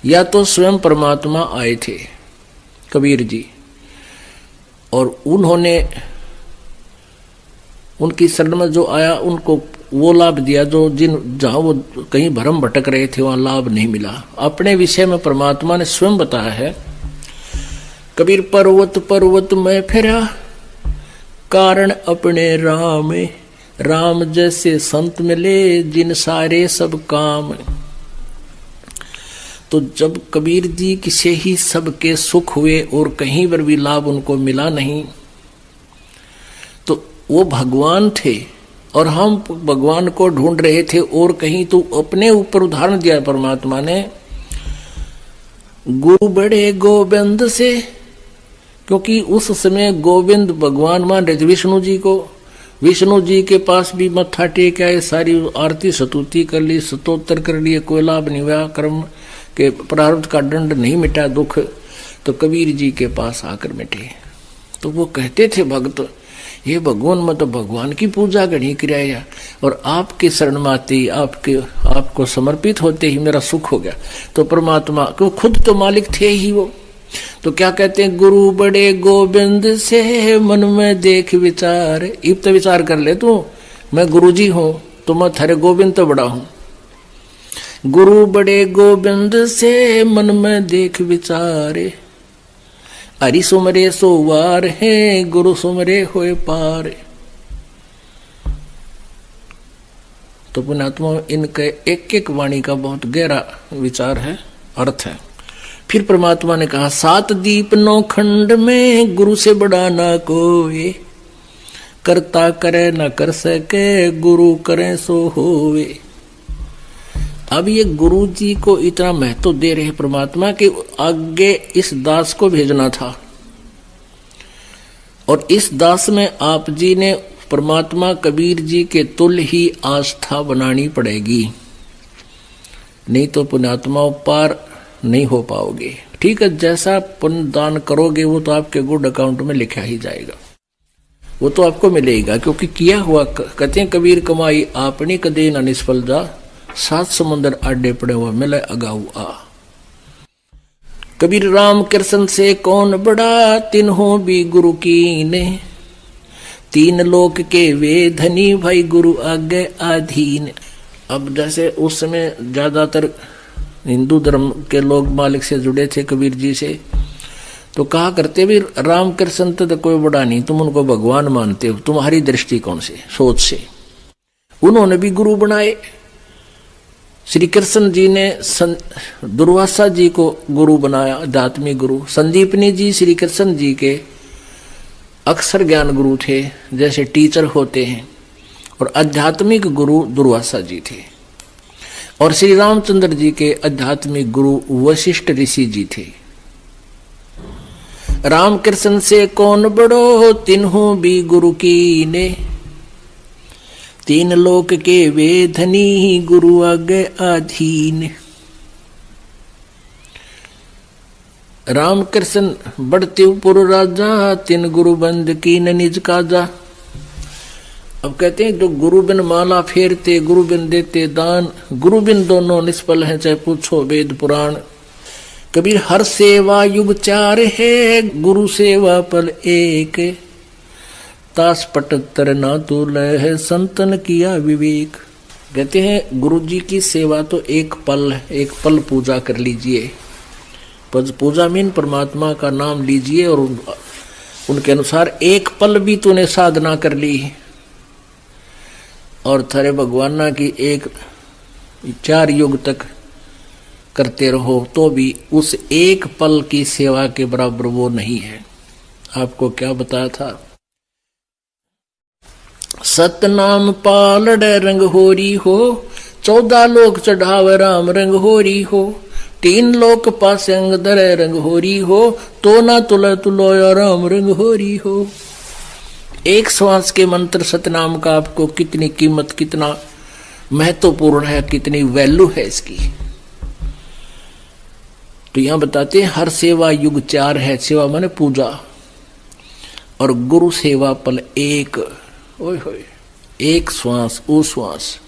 या तो स्वयं परमात्मा आए थे कबीर जी, और उन्होंने उनकी शरण में जो आया उनको वो लाभ दिया जो जहां वो कहीं भ्रम भटक रहे थे वहां लाभ नहीं मिला। अपने विषय में परमात्मा ने स्वयं बताया है, कबीर पर्वत पर्वत में फिरा कारण अपने राम, राम जैसे संत मिले जिन सारे सब काम। तो जब कबीर जी से ही सबके सुख हुए और कहीं पर भी लाभ उनको मिला नहीं, तो वो भगवान थे और हम भगवान को ढूंढ रहे थे और कहीं। तो अपने ऊपर उदाहरण दिया परमात्मा ने, गुरु बड़े गोविंद से, क्योंकि उस समय गोविंद भगवान मान रहे थे विष्णु जी को। विष्णु जी के पास भी मत्था टेक आए, सारी आरती स्तुति कर ली, स्तोत्र कर लिए, कोई लाभ नहीं हुआ, कर्म के प्रारब्ध का दंड नहीं मिटा, दुख तो कबीर जी के पास आकर मिटे। तो वो कहते थे भक्त, ये भगवान में तो भगवान की पूजा घड़ी किराया, और आपके शरण में आते ही आपको समर्पित होते ही मेरा सुख हो गया। तो परमात्मा को खुद तो मालिक थे ही वो। तो क्या कहते हैं, गुरु बड़े गोविंद से मन में देख विचार। इब तो विचार कर ले तू, मैं गुरु जी हूं तो मैं थारे गोविंद तो बड़ा हूं। गुरु बड़े गोविंद से मन में देख विचारे, हरि सुमरे सोवार है गुरु सुमरे होए पार। तो पुण्यात्मा इनके एक एक वाणी का बहुत गहरा विचार है, अर्थ है। फिर परमात्मा ने कहा, 7 दीप 9 खंड में गुरु से बड़ा ना कोई, करता करे न कर सके गुरु करे सो होवे। अब ये गुरु जी को इतना महत्व दे रहे परमात्मा कि आगे इस दास को भेजना था, और इस दास में आप जी ने परमात्मा कबीर जी के तुल्य ही आस्था बनानी पड़ेगी, नहीं तो पुण्यात्मा पार नहीं हो पाओगे। ठीक है, जैसा पुण्य दान करोगे वो तो आपके गुड अकाउंट में लिखा ही जाएगा, वो तो आपको मिलेगा, क्योंकि किया हुआ। कहते हैं कबीर कमाई आपनी कदे न निष्फल जा, 7 समुद्र आडे पड़े हुआ मिले अगाऊ आ। कबीर राम कृष्ण से कौन बड़ा, तिन्हों भी गुरु कीने, 3 लोक के वे धनी भाई गुरु आगे आधीन। अब जैसे उस समय ज्यादातर हिंदू धर्म के लोग मालिक से जुड़े थे कबीर जी से, तो कहा करते भी राम कृष्ण तो कोई बड़ा नहीं, तुम उनको भगवान मानते हो, तुम्हारी दृष्टिकोण से सोच से। उन्होंने भी गुरु बनाए। श्री कृष्ण जी ने दुर्वासा जी को गुरु बनाया, आध्यात्मिक गुरु। संदीपनी जी श्री कृष्ण जी के अक्षर ज्ञान गुरु थे, जैसे टीचर होते हैं, और आध्यात्मिक गुरु दुर्वासा जी थे। और श्री रामचंद्र जी के आध्यात्मिक गुरु वशिष्ठ ऋषि जी थे। राम कृष्ण से कौन बड़ो, तिन्हों भी गुरु कीने, 3 लोक के वे धनी गुरु आगे आधीन। राम कृष्ण बढ़ते पुर राजा, 3 गुरु बंद कीन निज काजा। अब कहते हैं जो गुरु बिन माला फेरते, गुरु बिन देते दान, गुरु बिन दोनों निष्फल हैं, चाहे पूछो वेद पुराण। कबीर हर सेवा युग 4 है, गुरु सेवा पल एक, तास पटत्तर ना तुल है, संतन किया विवेक। कहते हैं गुरु जी की सेवा तो एक पल पूजा कर लीजिए। पूजा मीन परमात्मा का नाम लीजिए, और उनके अनुसार एक पल भी तूने साधना कर ली, और थारे भगवाना की 4 युग तक करते रहो, तो भी उस एक पल की सेवा के बराबर वो नहीं है। आपको क्या बताया था? सतनाम पालड़ रंग होरी हो, 14 लोक चढ़ाव राम रंग होरी हो, 3 लोक पास अंग दर रंग होरी हो, तो ना तुल तुलो या राम रंग होरी हो। एक श्वास के मंत्र सतनाम का आपको कितनी कीमत, कितना महत्वपूर्ण है, कितनी वैल्यू है इसकी। तो यहां बताते हैं हर सेवा युग 4 है। सेवा माने पूजा, और गुरु सेवा पल एक। ओए होए, एक श्वास वो श्वास,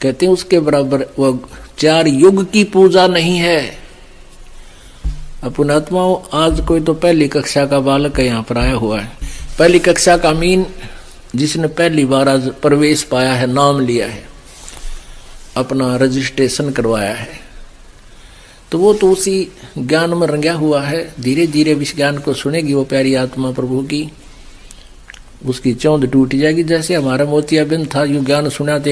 कहते हैं उसके बराबर वो 4 युग की पूजा नहीं है। अपन आत्माओं, आज कोई तो पहली कक्षा का बालक यहाँ पर आया हुआ है, पहली कक्षा का मीन जिसने पहली बार आज प्रवेश पाया है, नाम लिया है, अपना रजिस्ट्रेशन करवाया है, तो वो तो उसी ज्ञान में रंगा हुआ है। धीरे धीरे इस ज्ञान को सुनेगी वो प्यारी आत्मा प्रभु की, उसकी चौंध टूट जाएगी। जैसे हमारा मोतियाबिंद था, यू ज्ञान सुना तो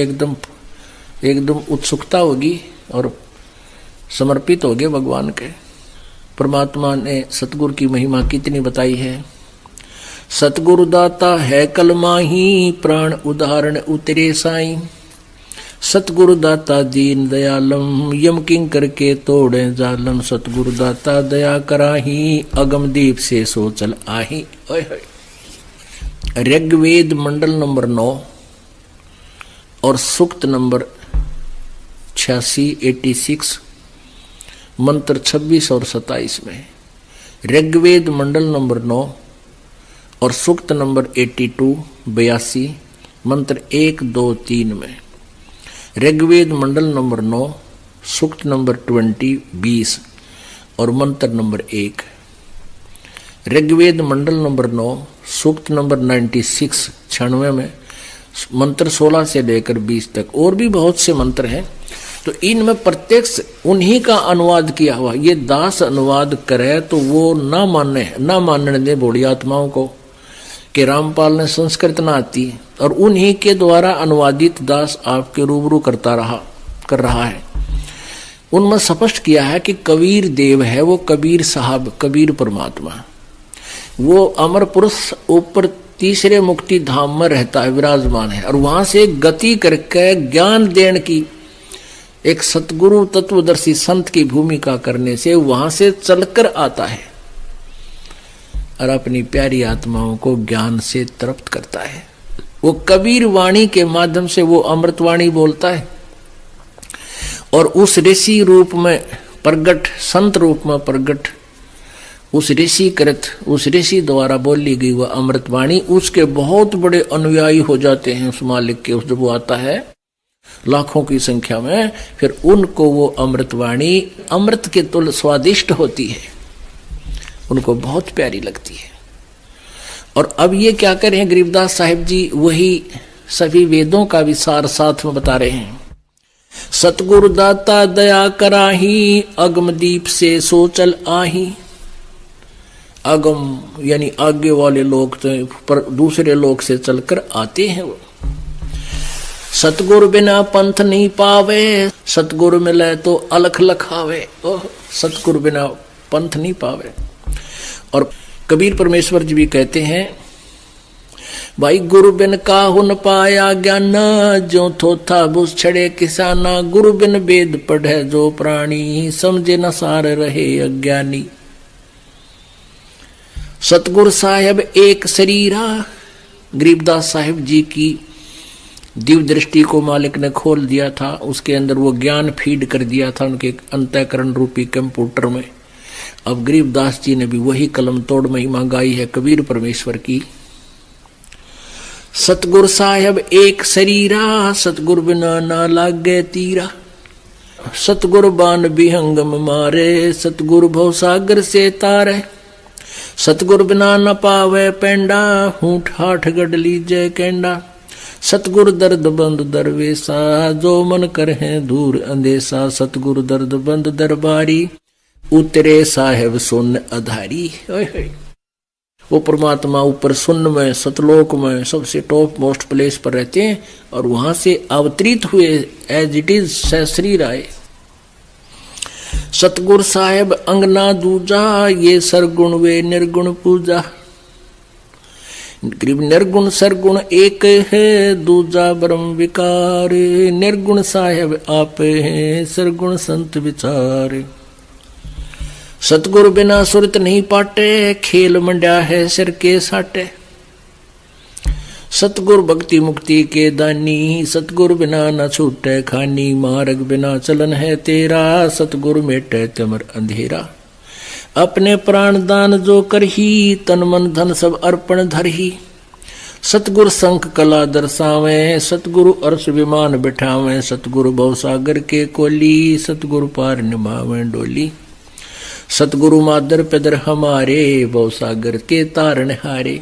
एकदम उत्सुकता होगी और समर्पित हो गए भगवान के। परमात्मा ने सतगुरु की महिमा कितनी बताई है। सतगुरु दाता है कलमाही, प्राण उदाहरण उतरे साई, सतगुरु दाता दीन दयालम, यम किंकर के तोड़े जालम, सतगुरु दाता दया कराही, अगम दीप से सोचल आही। ऋग्वेद मंडल नंबर 9 और सूक्त नंबर 86 मंत्र 26 और 27 में। ऋग्वेद मंडल नंबर 9 और सूक्त नंबर 82 मंत्र 1, 2, 3 में। ऋग्वेद मंडल नंबर 9 सूक्त नंबर 20 और मंत्र नंबर 1। ऋग्वेद मंडल नंबर 9 सूक्त नंबर 96 में मंत्र 16 से लेकर 20 तक। और भी बहुत से मंत्र हैं, तो इनमें प्रत्यक्ष उन्हीं का अनुवाद किया हुआ। ये दास अनुवाद करे तो वो ना मानने दे बूढ़ी आत्माओं को कि रामपाल ने संस्कृत ना आती, और उन्हीं के द्वारा अनुवादित दास आपके रूबरू कर रहा है। उनमें स्पष्ट किया है कि कबीर देव है, वो कबीर साहब, कबीर परमात्मा, वो अमर पुरुष ऊपर तीसरे मुक्ति धाम में रहता है, विराजमान है, और वहां से गति करके ज्ञान देने की एक सतगुरु तत्वदर्शी संत की भूमिका करने से वहां से चलकर आता है और अपनी प्यारी आत्माओं को ज्ञान से तृप्त करता है। वो कबीर वाणी के माध्यम से वो अमृतवाणी बोलता है, और उस ऋषि रूप में प्रगट संत रूप में प्रगट उस ऋषि कृत, उस ऋषि द्वारा बोली गई वह अमृतवाणी उसके बहुत बड़े अनुयायी हो जाते हैं उस मालिक के। उस जब वो आता है लाखों की संख्या में, फिर उनको वो अमृतवाणी अमृत के तुल्य स्वादिष्ट होती है, उनको बहुत प्यारी लगती है। और अब ये क्या करें गरीबदास साहिब जी, वही सभी वेदों का विसार साथ में बता रहे हैं। सतगुरु दाता दया कराही, अगम दीप से सो चल आही। अगम यानी आगे वाले लोग तो पर दूसरे लोग से चलकर आते हैं वो। सतगुरु बिना पंथ नहीं पावे, सतगुरु मिले तो अलख लखावे। ओह, सतगुरु बिना पंथ नहीं पावे। और कबीर परमेश्वर जी भी कहते हैं, भाई गुरु बिन काहु न पाया ज्ञान, जो थोथा बुस छड़े किसाना। गुरु बिन वेद पढ़े जो प्राणी, समझे न सार रहे अज्ञानी। सतगुरु साहेब एक शरीरा, गरीबदास साहिब जी की दिव्य दृष्टि को मालिक ने खोल दिया था, उसके अंदर वो ज्ञान फीड कर दिया था उनके अंतःकरण रूपी कंप्यूटर में। अब गरीबदास जी ने भी वही कलम तोड़ महिमा गाई है कबीर परमेश्वर की। सतगुरु साहेब एक शरीरा, सतगुरु बिना ना लागे तीरा। सतगुरु बान बिहंगम मारे, सतगुरु भव सागर से तारे। सतगुरु बिना न पावे पेंडा, हूठ हाठ गढ़ लीजे केंडा। सतगुरु दर्द बंद दरवेसा, जो मन करे दूर अंदेसा। सतगुरु दर्द बंद दरबारी, उतरे साहेब सुन अधारी। वो परमात्मा ऊपर सुन्न में सतलोक में सबसे टॉप मोस्ट प्लेस पर रहते हैं और वहां से अवतरित हुए एज इट इज सहस्री राय। सतगुरु साहेब अंगना दूजा, ये सरगुण वे निर्गुण पूजा। निर्गुण सरगुण एक है, दूजा ब्रह्म विकार। निर्गुण साहेब आप हैं, सरगुण संत विचार। सतगुरु बिना सुरत नहीं पाटे, खेल मंड्या है सिर के साटे। सतगुरु भक्ति मुक्ति के दानी, सतगुरु बिना न छूटे खानी। मार्ग बिना चलन है तेरा, सतगुरु मेटे चमर अंधेरा। अपने प्राण दान जो करही, तन मन धन सब अर्पण धरही। सतगुरु संख कला दर्शावे, सतगुरु अर्श विमान बिठावे। सतगुरु भवसागर के कोली, सतगुरु पार निभावे डोली। सतगुरु मादर पेदर हमारे, भवसागर के तारण हारे।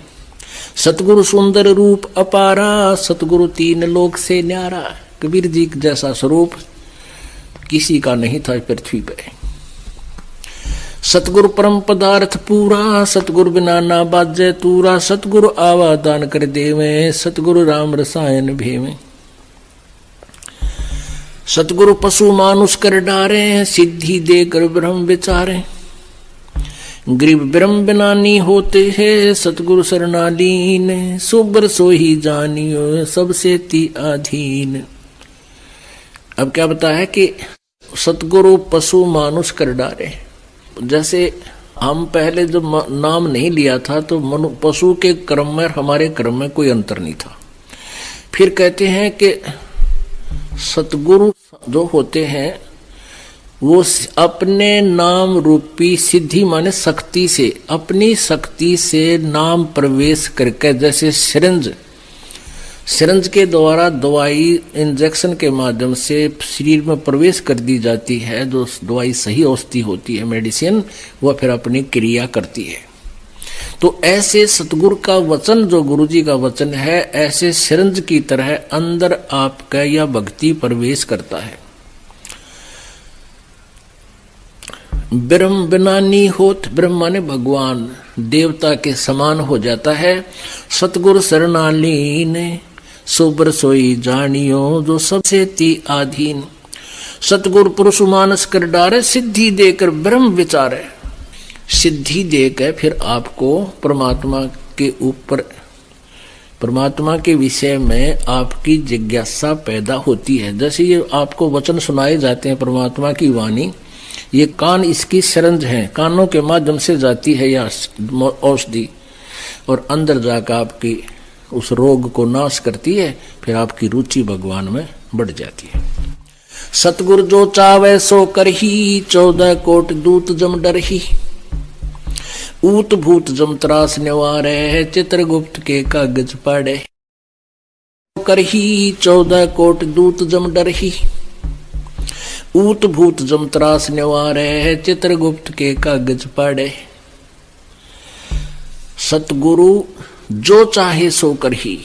सतगुरु सुंदर रूप अपारा, सतगुरु तीन लोक से न्यारा। कबीर जी जैसा स्वरूप किसी का नहीं था पृथ्वी पे। सतगुरु परम पदार्थ पूरा, सतगुरु बिना ना बाजे तूरा। सतगुरु आवा दान कर देवे, सतगुरु राम रसायन भेवे। सतगुरु पशु मानुष कर डारे, सिद्धि देकर ब्रह्म विचारे। गरीब ब्रह्म बिनानी होते हैं, सतगुरु शरणालीन। सुबर सोही जानियो, सबसे ती आधीन। अब क्या बताया है कि सतगुरु पशु मानुष कर डारे। जैसे हम पहले जब नाम नहीं लिया था तो पशु के क्रम में हमारे क्रम में कोई अंतर नहीं था। फिर कहते हैं कि सतगुरु जो होते हैं वो अपने नाम रूपी सिद्धि माने शक्ति से, अपनी शक्ति से नाम प्रवेश करके, जैसे सिरंज के द्वारा दवाई इंजेक्शन के माध्यम से शरीर में प्रवेश कर दी जाती है, जो दवाई सही औषधि होती है मेडिसिन, वह फिर अपनी क्रिया करती है। तो ऐसे सतगुरु का वचन, जो गुरु जी का वचन है, ऐसे सिरंज की तरह अंदर आपका यह भक्ति प्रवेश करता है। ब्रह्म बिनानी होत, ब्रह्म माने भगवान, देवता के समान हो जाता है। सतगुरु शरणालीन, सुबर सोई जानियो, जो सबसे ती आधीन। सतगुरु पुरुष मानस कर डारे, सिद्धि देकर ब्रह्म विचारे। सिद्धि देकर फिर आपको परमात्मा के ऊपर, परमात्मा के विषय में आपकी जिज्ञासा पैदा होती है। जैसे ये आपको वचन सुनाए जाते हैं परमात्मा की वाणी, ये कान इसकी सरंज है, कानों के माध्यम से जाती है यह औषधि और अंदर जाकर आपकी उस रोग को नाश करती है। फिर आपकी रुचि भगवान में बढ़ जाती है। सतगुरु जो चावे सो करही 14 कोट दूत जम डरही। ऊत भूत जम त्रास निवारे चित्रगुप्त के कागज पढ़े। करही 14 कोट दूत जम डरही। ऊत भूत जम त्रास निवारे चित्रगुप्त के कागज पढ़े। सतगुरु जो चाहे सो करही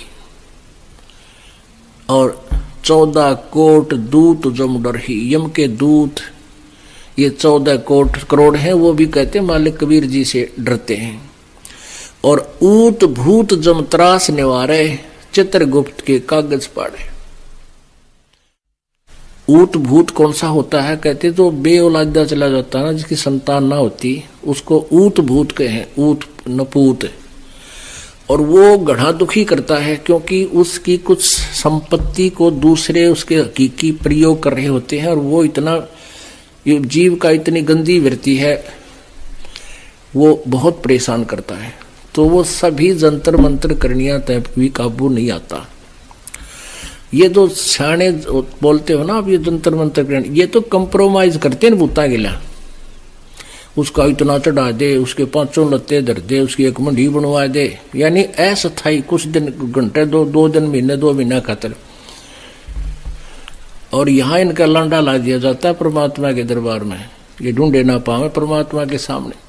और 14 कोट दूत जम डरही। यम के दूत ये 14 कोट करोड़ हैं, वो भी कहते हैं मालिक कबीर जी से डरते हैं। और ऊत भूत जम त्रास निवारे चित्रगुप्त के कागज पढ़े। ऊत भूत कौन सा होता है? कहते तो बेऔलादा चला जाता है ना, जिसकी संतान ना होती, उसको ऊत भूत कहे, ऊत नपूत। और वो घड़ा दुखी करता है क्योंकि उसकी कुछ संपत्ति को दूसरे उसके हकीकी प्रयोग कर रहे होते हैं, और वो इतना जीव का इतनी गंदी वृत्ति है, वो बहुत परेशान करता है। तो वो सभी जंतर मंत्र करनिया तब भी काबू नहीं आता। ये तो सियाने बोलते हो ना, अब ये जंतर मंत्र करने, ये तो कंप्रोमाइज करते हैं भूता गिला। उसका इतना चढ़ा दे, उसके 5 लत्ते धर दे, उसकी एक मंडी बनवा दे, यानी अस्थायी कुछ दिन, घंटे, 2 दिन, महीने, 2 महीना खातर। और यहाँ इनका लांडा ला दिया जाता है परमात्मा के दरबार में, ये ढूंढे ना पावे परमात्मा के सामने।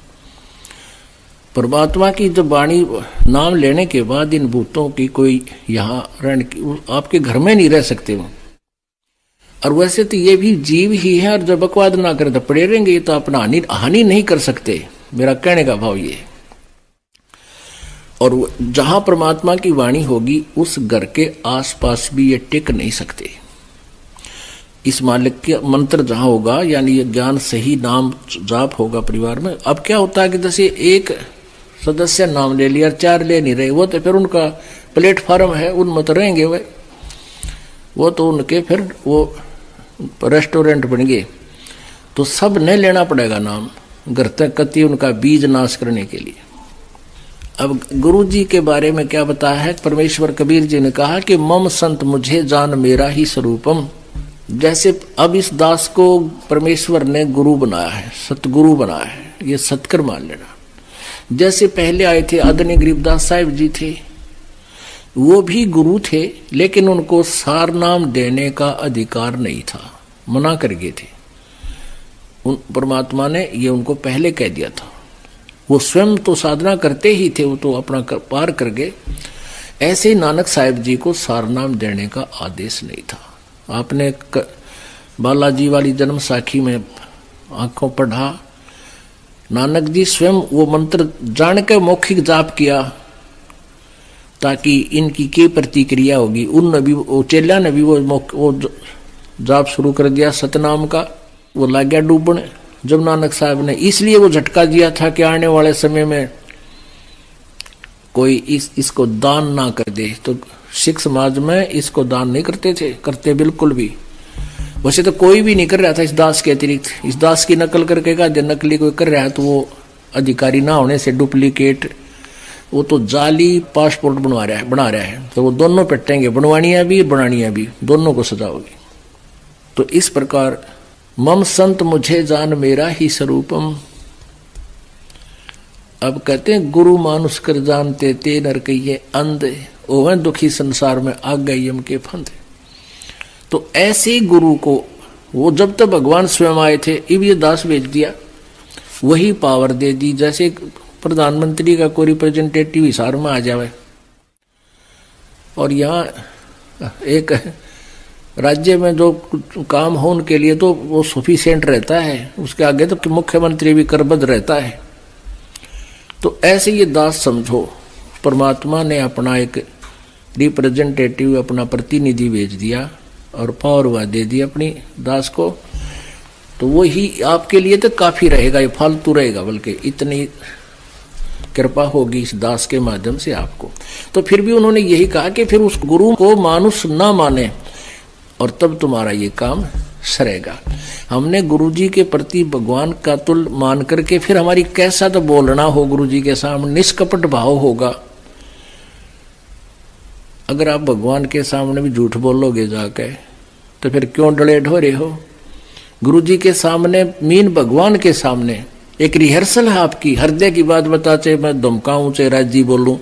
परमात्मा की जब वाणी नाम लेने के बाद इन भूतों की कोई यहाँ आपके घर में नहीं रह सकते वो। और वैसे तो ये भी जीव ही है, और जब बकवाद ना करे तो पड़े रहेंगे, ये तो अपना हानि नहीं कर सकते, मेरा कहने का भाव ये। और जहां परमात्मा की वाणी होगी उस घर के आसपास भी ये टिक नहीं सकते। इस मालिक के मंत्र जहां होगा, यानी ये ज्ञान सही नाम जाप होगा परिवार में। अब क्या होता है कि जैसे एक सदस्य नाम ले लिया, 4 ले नहीं रहे, वो तो फिर उनका प्लेटफॉर्म है, उनमें तो रहेंगे वो तो उनके फिर वो रेस्टोरेंट बन गए। तो सब ने लेना पड़ेगा नाम, घर तक कति उनका बीज नाश करने के लिए। अब गुरु जी के बारे में क्या बताया है? परमेश्वर कबीर जी ने कहा कि मम संत मुझे जान मेरा ही स्वरूपम। जैसे अब इस दास को परमेश्वर ने गुरु बनाया है, सतगुरु बनाया है, ये सत्कर मान लेना। जैसे पहले आए थे आदरणीय गरीबदास साहिब जी थे, वो भी गुरु थे, लेकिन उनको सार नाम देने का अधिकार नहीं था, मना कर गए थे। उन परमात्मा ने ये उनको पहले कह दिया था। वो स्वयं तो साधना करते ही थे, वो तो अपना पार कर गए। ऐसे ही नानक साहिब जी को सार नाम देने का आदेश नहीं था। आपने बालाजी वाली जन्म साखी में आंखों पढ़ा, नानक जी स्वयं वो मंत्र जान के मौखिक जाप किया ताकि इनकी क्या प्रतिक्रिया होगी। उन भी वो चेला ने भी वो जाप शुरू कर दिया सतनाम का। वो लग गया डूबने। जब नानक साहब ने इसलिए वो झटका दिया था कि आने वाले समय में कोई इसको दान ना कर दे, तो सिख समाज में इसको दान नहीं करते बिल्कुल भी। वैसे तो कोई भी नहीं कर रहा था इस दास के अतिरिक्त। इस दास की नकल करके का जब नकली कोई कर रहा है तो वो अधिकारी ना होने से डुप्लीकेट, वो तो जाली पासपोर्ट बना रहा है, तो वो दोनों पिटेंगे, बनवानियां भी बनानियां भी, दोनों को सजा होगी। तो इस प्रकार मम संत मुझे जान मेरा ही स्वरूपम। अब कहते हैं गुरु मानुष कर जानते ते नर कहिए अंधे, ओह दुखी संसार में आ गए यम के फंदे। तो ऐसे गुरु को वो जब तक भगवान स्वयं आए थे, अब ये दास भेज दिया, वही पावर दे दी। जैसे प्रधानमंत्री का कोई रिप्रेजेंटेटिव हिसार में आ जावे, और यहाँ एक राज्य में जो काम हो उनके लिए तो वो सफिशिएंट रहता है, उसके आगे तो मुख्यमंत्री भी करबद्ध रहता है। तो ऐसे ये दास समझो, परमात्मा ने अपना एक रिप्रेजेंटेटिव, अपना प्रतिनिधि भेज दिया और पावर दे दी अपनी दास को। तो वो ही आपके लिए तो काफी रहेगा, ये फालतू रहेगा, बल्कि इतनी कृपा होगी इस दास के माध्यम से आपको। तो फिर भी उन्होंने यही कहा कि फिर उस गुरु को मानुष ना माने और तब तुम्हारा ये काम सरेगा। हमने गुरुजी के प्रति भगवान का तुल मान करके फिर हमारी कैसा तो बोलना हो गुरुजी के सामने, निष्कपट भाव होगा। अगर आप भगवान के सामने भी झूठ बोलोगे जाके तो फिर क्यों डले ढोरे हो? गुरुजी के सामने, मीन भगवान के सामने एक रिहर्सल है आपकी। हृदय की बात बता, चाहे मैं धमकाऊं चाहे राजी बोलूं,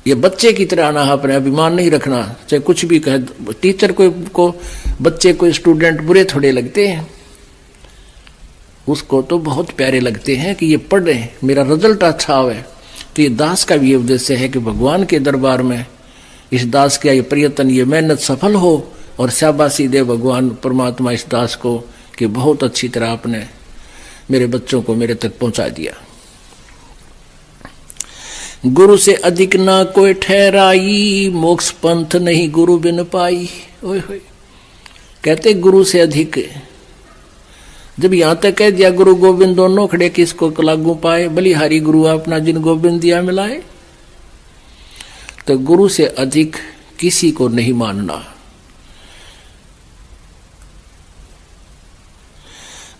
ये बच्चे की तरह आना, अपने अभिमान नहीं रखना, चाहे कुछ भी कहे। टीचर को बच्चे को स्टूडेंट बुरे थोड़े लगते हैं, उसको तो बहुत प्यारे लगते हैं कि ये पढ़ रहे, मेरा रिजल्ट अच्छा आवे। तो ये दास का भी उद्देश्य है कि भगवान के दरबार में इस दास का ये प्रयत्न, ये मेहनत सफल हो और शाबाशी दे भगवान परमात्मा इस दास को कि बहुत अच्छी तरह आपने मेरे बच्चों को मेरे तक पहुंचा दिया। गुरु से अधिक ना कोई ठहराई, मोक्ष पंथ नहीं गुरु बिन पाई। ओए होए, कहते गुरु से अधिक, जब यहां तक कह दिया गुरु गोविंद दोनों खड़े किसको लागू पाए, बलिहारी गुरु अपना जिन गोविंद दिया मिलाए। तो गुरु से अधिक किसी को नहीं मानना।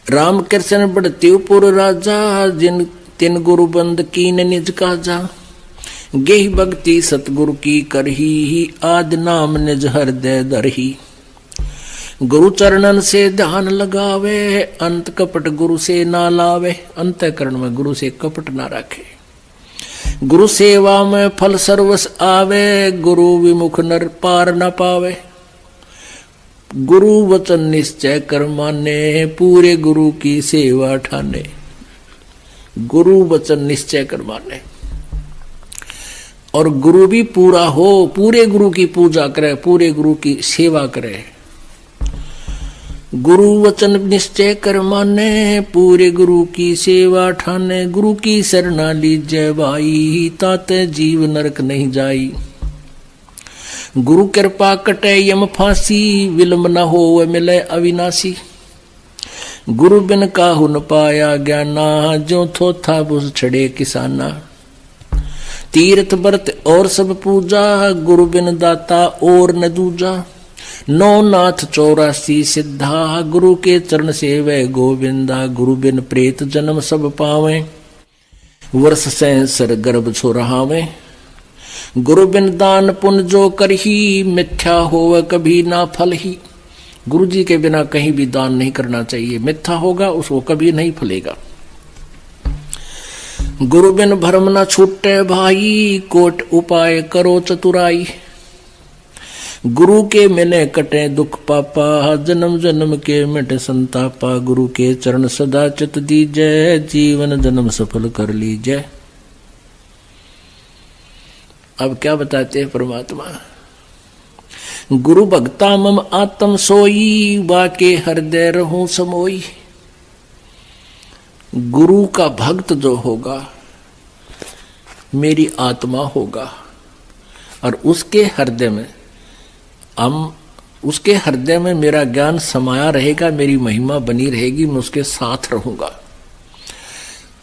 राम कृष्ण बड़तेपुर राजा, जिन तिन गुरु बंद कीन निज काजा। गेहि भक्ति सतगुरु की करही, आद नाम निज हृदय दरही। गुरु चरणन से ध्यान लगावे, अंत कपट गुरु से ना लावे। अंतःकरण में गुरु से कपट ना रखे। गुरु सेवा में फल सर्वस आवे, गुरु विमुख नर पार न पावे। गुरु वचन निश्चय कर माने, पूरे गुरु की सेवा ठाने। गुरु वचन निश्चय कर माने और गुरु भी पूरा हो, पूरे गुरु की पूजा करे, पूरे गुरु की सेवा करे। गुरु वचन निश्चय कर माने, पूरे गुरु की सेवा ठाने। गुरु की शरणा लीजय भाई, ताते जीव नरक नहीं जाई। गुरु कृपा कटे यम फांसी, विलंब न हो मिले अविनाशी। गुरु बिन काहू न पाया ज्ञाना, जो थोथा बुझ छड़े किसाना। तीर्थ व्रत और सब पूजा, गुरु बिन दाता और न दूजा। नौ नाथ 84 सिद्धा, गुरु के चरण सेवे गोविंदा। गुरु बिन प्रेत जन्म सब पावे, वर्ष सहस्र गर्भ छोरावे। गुरु बिन दान पुण्य जो करही, मिथ्या होवे कभी ना फल ही। गुरु जी के बिना कहीं भी दान नहीं करना चाहिए, मिथ्या होगा उसको कभी नहीं फलेगा। गुरु बिन भरम न छूटे भाई, कोट उपाय करो चतुराई। गुरु के मिले कटे दुख पापा, जन्म जन्म के मिटे संतापा। गुरु के चरण सदा चित दीजय, जीवन जन्म सफल कर लीजय। अब क्या बताते हैं परमात्मा? गुरु भक्ता मम आत्म सोई, बाके हृदय रहूं समोई। गुरु का भक्त जो होगा मेरी आत्मा होगा और उसके हृदय में उसके हृदय में मेरा ज्ञान समाया रहेगा, मेरी महिमा बनी रहेगी, मैं उसके साथ रहूंगा।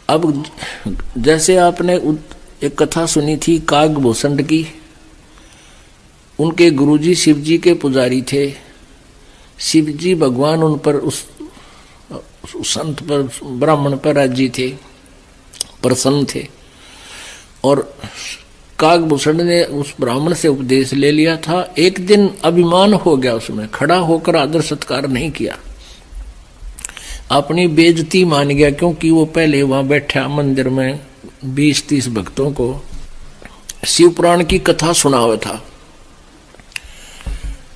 अब जैसे आपने एक कथा सुनी थी कागभूषण की, उनके गुरुजी शिवजी के पुजारी थे। शिवजी भगवान उन पर उस संत पर, ब्राह्मण पर राजी थे, प्रसन्न थे। और कागभूषण ने उस ब्राह्मण से उपदेश ले लिया था। एक दिन अभिमान हो गया उसमें, खड़ा होकर आदर सत्कार नहीं किया, अपनी बेइज्जती मान गया, क्योंकि वो पहले वहां बैठा मंदिर में 20-30 भक्तों को शिव पुराण की कथा सुना हुआ था।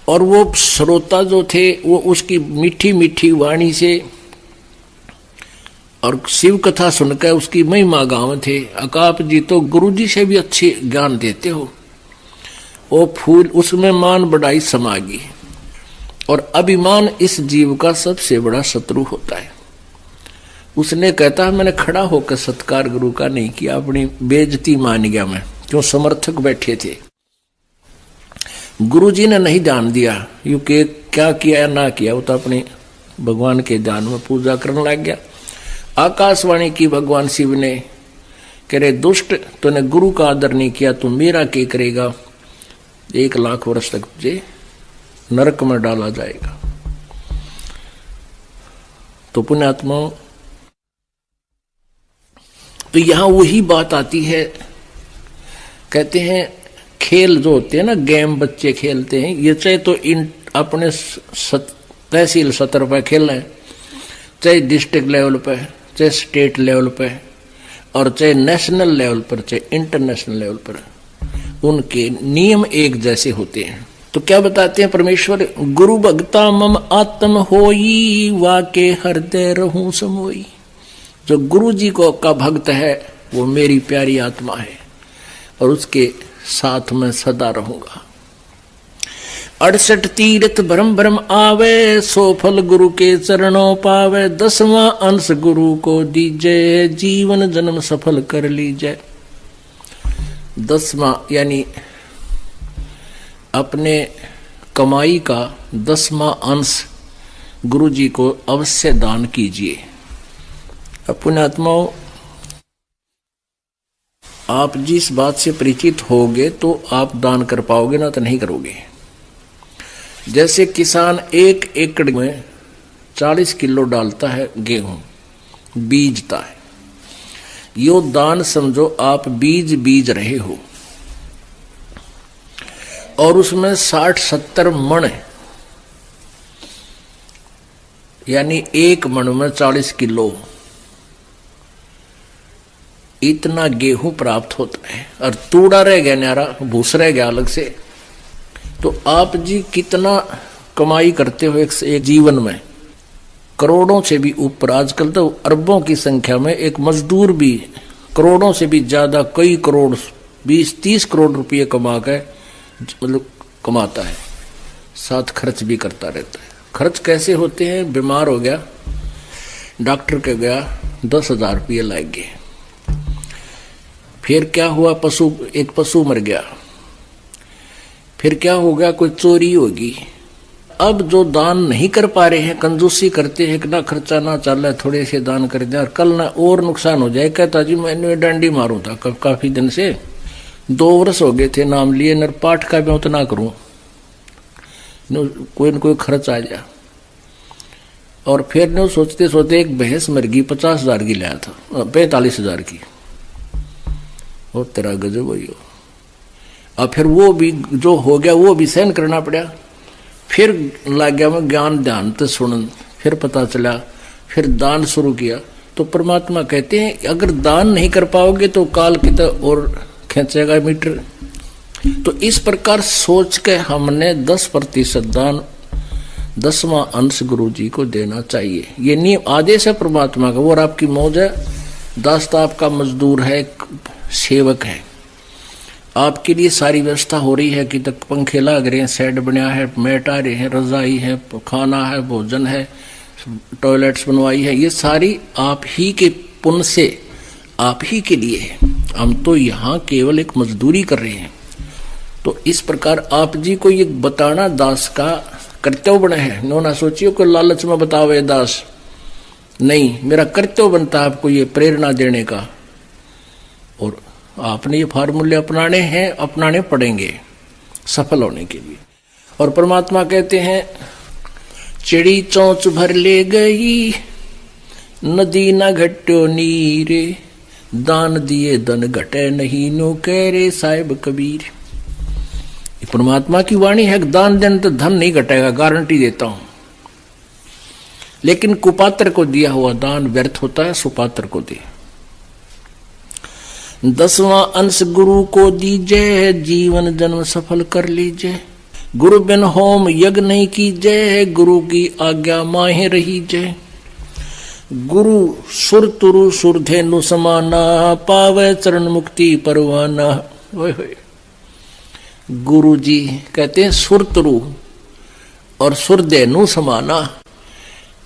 और वो श्रोता जो थे वो उसकी मीठी मीठी वाणी से और शिव कथा सुनकर उसकी महिमा गाँव थे। अकाप जी तो गुरु जी से भी अच्छे ज्ञान देते हो। वो फूल उसमें मान बढ़ाई समागी। और अभिमान इस जीव का सबसे बड़ा शत्रु होता है। उसने कहता है मैंने खड़ा होकर सत्कार गुरु का नहीं किया, अपनी बेइज्जती मान गया मैं, क्यों समर्थक बैठे थे। गुरु जी ने नहीं ध्यान दिया, क्योंकि क्या किया या ना किया वो तो अपने भगवान के ध्यान में पूजा करने लग गया। आकाशवाणी की भगवान शिव ने, कह रहे दुष्ट, तूने गुरु का आदर नहीं किया, तू मेरा क्या करेगा, 1 लाख वर्ष तक तुझे नरक में डाला जाएगा। तो पुण्यात्माओं, तो यहां वही बात आती है। कहते हैं खेल जो होते हैं ना, गेम बच्चे खेलते हैं, ये चाहे तो अपने तहसील स्तर पर खेलें, चाहे डिस्ट्रिक्ट लेवल पे, चाहे स्टेट लेवल पे, और चाहे नेशनल लेवल पर, चाहे इंटरनेशनल लेवल पर, उनके नियम एक जैसे होते हैं। तो क्या बताते हैं परमेश्वर, गुरु भक्ता मम आत्म होई, वाके हृदय रहूं समोई। जो गुरु जी को का भक्त है वो मेरी प्यारी आत्मा है और उसके साथ में सदा रहूंगा। 68 तीर्थ भरम भरम आवे, सो फल गुरु के चरणों पावे। 10वां अंश गुरु को दीजिए, जीवन जन्म सफल कर लीजिए। 10वां यानी अपने कमाई का 10वां अंश गुरु जी को अवश्य दान कीजिए। अपने आत्माओं, आप जिस बात से परिचित होगे तो आप दान कर पाओगे, ना तो नहीं करोगे। जैसे किसान 1 एकड़ में 40 किलो डालता है गेहूं, बीजता है, यो दान समझो आप बीज रहे हो, और उसमें 60-70 मण, यानी 1 मण में 40 किलो इतना गेहूं प्राप्त होता है, और तूड़ा रह गया न्यारा, भूस रह गया अलग से। तो आप जी कितना कमाई करते हो एक जीवन में, करोड़ों से भी ऊपर, आजकल तो अरबों की संख्या में एक मजदूर भी करोड़ों से भी ज्यादा, कई करोड़, 20-30 करोड़ रुपये कमा के मतलब कमाता है, साथ खर्च भी करता रहता है। खर्च कैसे होते हैं, बीमार हो गया, डॉक्टर के गया, 10,000 रुपये लग गए। फिर क्या हुआ, एक पशु मर गया। फिर क्या हो गया, कोई चोरी होगी। अब जो दान नहीं कर पा रहे हैं, कंजूसी करते हैं कि ना खर्चा ना चल रहा, थोड़े से दान कर दें और कल ना और नुकसान हो जाए। कहता जी मैंने डंडी मारूं था काफी दिन से, 2 वर्ष हो गए थे नाम लिए, नर पाठ का भी उतना करूं, कोई न कोई खर्च आ जाए। और फिर ने सोचते सोचते एक भैंस मर गई, 50,000 की लाया था, 45,000 की। और तेरा गजब हो। और फिर वो भी जो हो गया वो भी सहन करना पड़ा। फिर लग गया मैं ज्ञान ध्यान तो सुन, फिर पता चला, फिर दान शुरू किया। तो परमात्मा कहते हैं अगर दान नहीं कर पाओगे तो काल की तो और खींचेगा मीटर। तो इस प्रकार सोच के हमने 10% दान, 10वां अंश गुरु जी को देना चाहिए। ये नियम आदेश है परमात्मा का। और आपकी मौज है, दास तो आपका मजदूर है, सेवक है, आपके लिए सारी व्यवस्था हो रही है कि तक पंखे लग रहे हैं, सेट बना है, मैट आ रहे हैं, रजाई है, खाना है, भोजन है, टॉयलेट्स बनवाई है, ये सारी आप ही के पुण्य से आप ही के लिए है। हम तो यहाँ केवल एक मजदूरी कर रहे हैं। तो इस प्रकार आप जी को ये बताना दास का कर्तव्य बना है। नो ना सोचियो को लालच में बतावे दास, नहीं, मेरा कर्तव्य बनता है आपको ये प्रेरणा देने का। और आपने ये फार्मूले अपनाने पड़ेंगे सफल होने के लिए। और परमात्मा कहते हैं चिड़ी चौंच भर ले गई, नदी न घट्यो नीरे, दान दिए धन घटे नहीं, नो कह रे साहिब कबीर। ये परमात्मा की वाणी है, दान देने तो धन नहीं घटेगा, गारंटी देता हूं। लेकिन कुपात्र को दिया हुआ दान व्यर्थ होता है, सुपात्र को दे। 10वां अंश गुरु को दीजिए, जीवन जन्म सफल कर लीजिए। गुरु बिन होम यज्ञ नहीं कीजिए, गुरु की आज्ञा माहे रहीजे। गुरु सुर तुरु सुरधेनु समाना, पावे चरण मुक्ति परवाना। ओए होए, गुरु जी कहते हैं सुर तुरु और सुरधेनु समाना।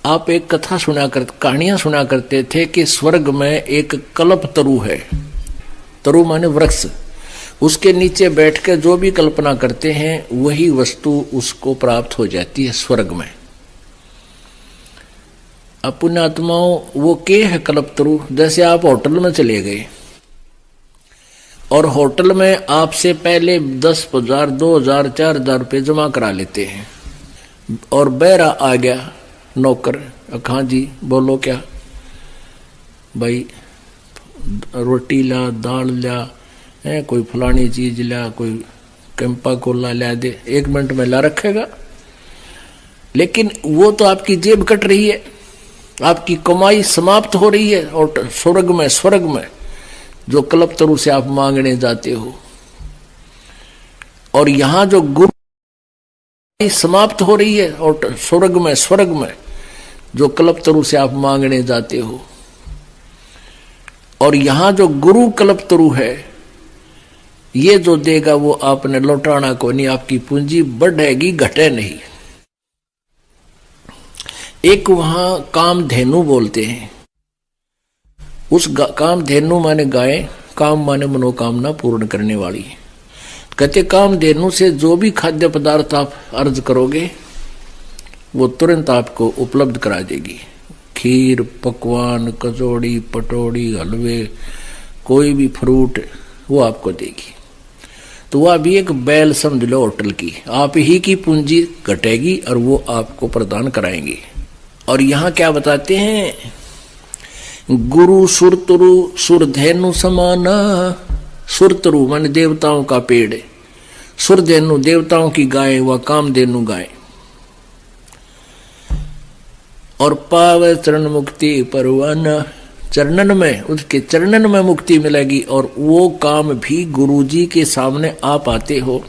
आप एक कथा कहानियां सुना करते थे कि स्वर्ग में एक कल्प तरु है। तरु माने वृक्ष, उसके नीचे बैठ के जो भी कल्पना करते हैं वही वस्तु उसको प्राप्त हो जाती है स्वर्ग में। अपने आत्माओं, वो के है कल्पतरु। जैसे आप होटल में चले गए और होटल में आपसे पहले 10,000, 2,000, 4,000 रुपये जमा करा लेते हैं, और बहरा आ गया नौकर, हाँ जी बोलो क्या भाई, रोटी ला, दाल ला, है कोई फलानी चीज ला, कोई कैंपा कोला ला दे। 1 मिनट में ला रखेगा। लेकिन वो तो आपकी जेब कट रही है, आपकी कमाई समाप्त हो रही है। और स्वर्ग में जो कल्पतरु से आप मांगने जाते हो, और यहां जो गुरु समाप्त हो रही है, और स्वर्ग में जो कल्पतरु से आप मांगने जाते हो, और यहां जो गुरु कल्पतरु है, ये जो देगा वो आपने लौटाना को नहीं, आपकी पूंजी बढ़ेगी घटे नहीं। एक वहां कामधेनु बोलते हैं, उस कामधेनु माने गाय, काम माने मनोकामना पूर्ण करने वाली। कहते कामधेनु से जो भी खाद्य पदार्थ आप अर्ज करोगे वो तुरंत आपको उपलब्ध करा देगी। खीर, पकवान, कचौड़ी, पटौड़ी, हलवे, कोई भी फ्रूट वो आपको देगी। तो वह भी एक बैल समझ लो होटल की, आप ही की पूंजी घटेगी और वो आपको प्रदान कराएंगे। और यहाँ क्या बताते हैं, गुरु सुरतरु सुरधेनु समाना। सुरतरु माने देवताओं का पेड़, सुरधेनु देवताओं की गाय, व कामधेनु गाय। और पावे चरण मुक्ति परवाना, चरणन में, उसके चरणन में मुक्ति मिलेगी। और वो काम भी गुरुजी के सामने आप आते हो,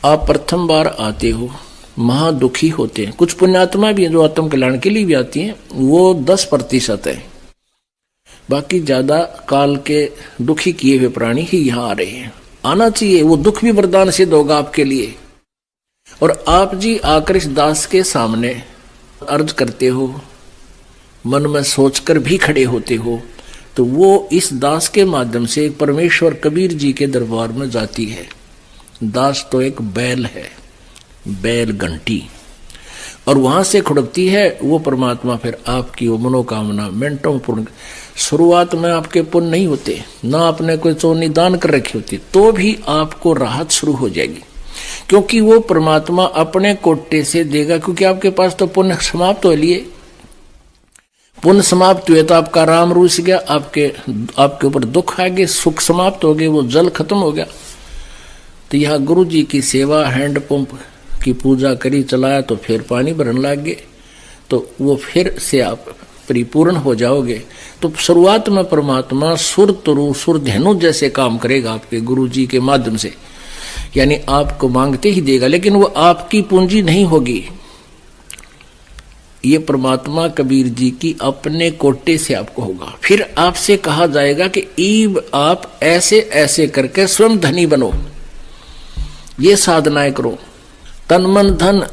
आप प्रथम बार आते हो, महादुखी होते हैं। कुछ पुण्यात्मा भी हैं जो आत्म कल्याण के लिए भी आती हैं, वो 10% है, बाकी ज्यादा काल के दुखी किए हुए प्राणी ही यहाँ आ रहे हैं। आना चाहिए, वो दुख भी वरदान सिद्ध होगा आपके लिए। और आप जी आकर इस दास के सामने अर्ज करते हो, मन में सोचकर भी खड़े होते हो, तो वो इस दास के माध्यम से परमेश्वर कबीर जी के दरबार में जाती है। दास तो एक बैल है, बैल घंटी, और वहां से खुड़कती है वो परमात्मा। फिर आपकी वो मनोकामना मिनटों पूर्ण। शुरुआत में आपके पुण्य नहीं होते, ना आपने कोई चोनी दान कर रखी होती, तो भी आपको राहत शुरू हो जाएगी, क्योंकि वो परमात्मा अपने कोटे से देगा। क्योंकि आपके पास तो पुण्य समाप्त हो लिए, पुण्य समाप्त हुए तो आपका राम रूस गया, आपके ऊपर दुख आ गए, सुख समाप्त हो गए, वो जल खत्म हो गया। तो यहाँ गुरु जी की सेवा, हैंडपंप की पूजा करी, चलाया तो फिर पानी भरने लग गए, तो वो फिर से आप परिपूर्ण हो जाओगे। तो शुरुआत में परमात्मा सुरतरु सुरधेनु जैसे काम करेगा आपके गुरु जी के माध्यम से, यानी आपको मांगते ही देगा, लेकिन वो आपकी पूंजी नहीं होगी। ये परमात्मा कबीर जी की अपने कोटे से आपको होगा। फिर आपसे कहा जाएगा कि ईब आप ऐसे ऐसे करके स्वयं धनी बनो, ये साधनाएं करो। तन मन धन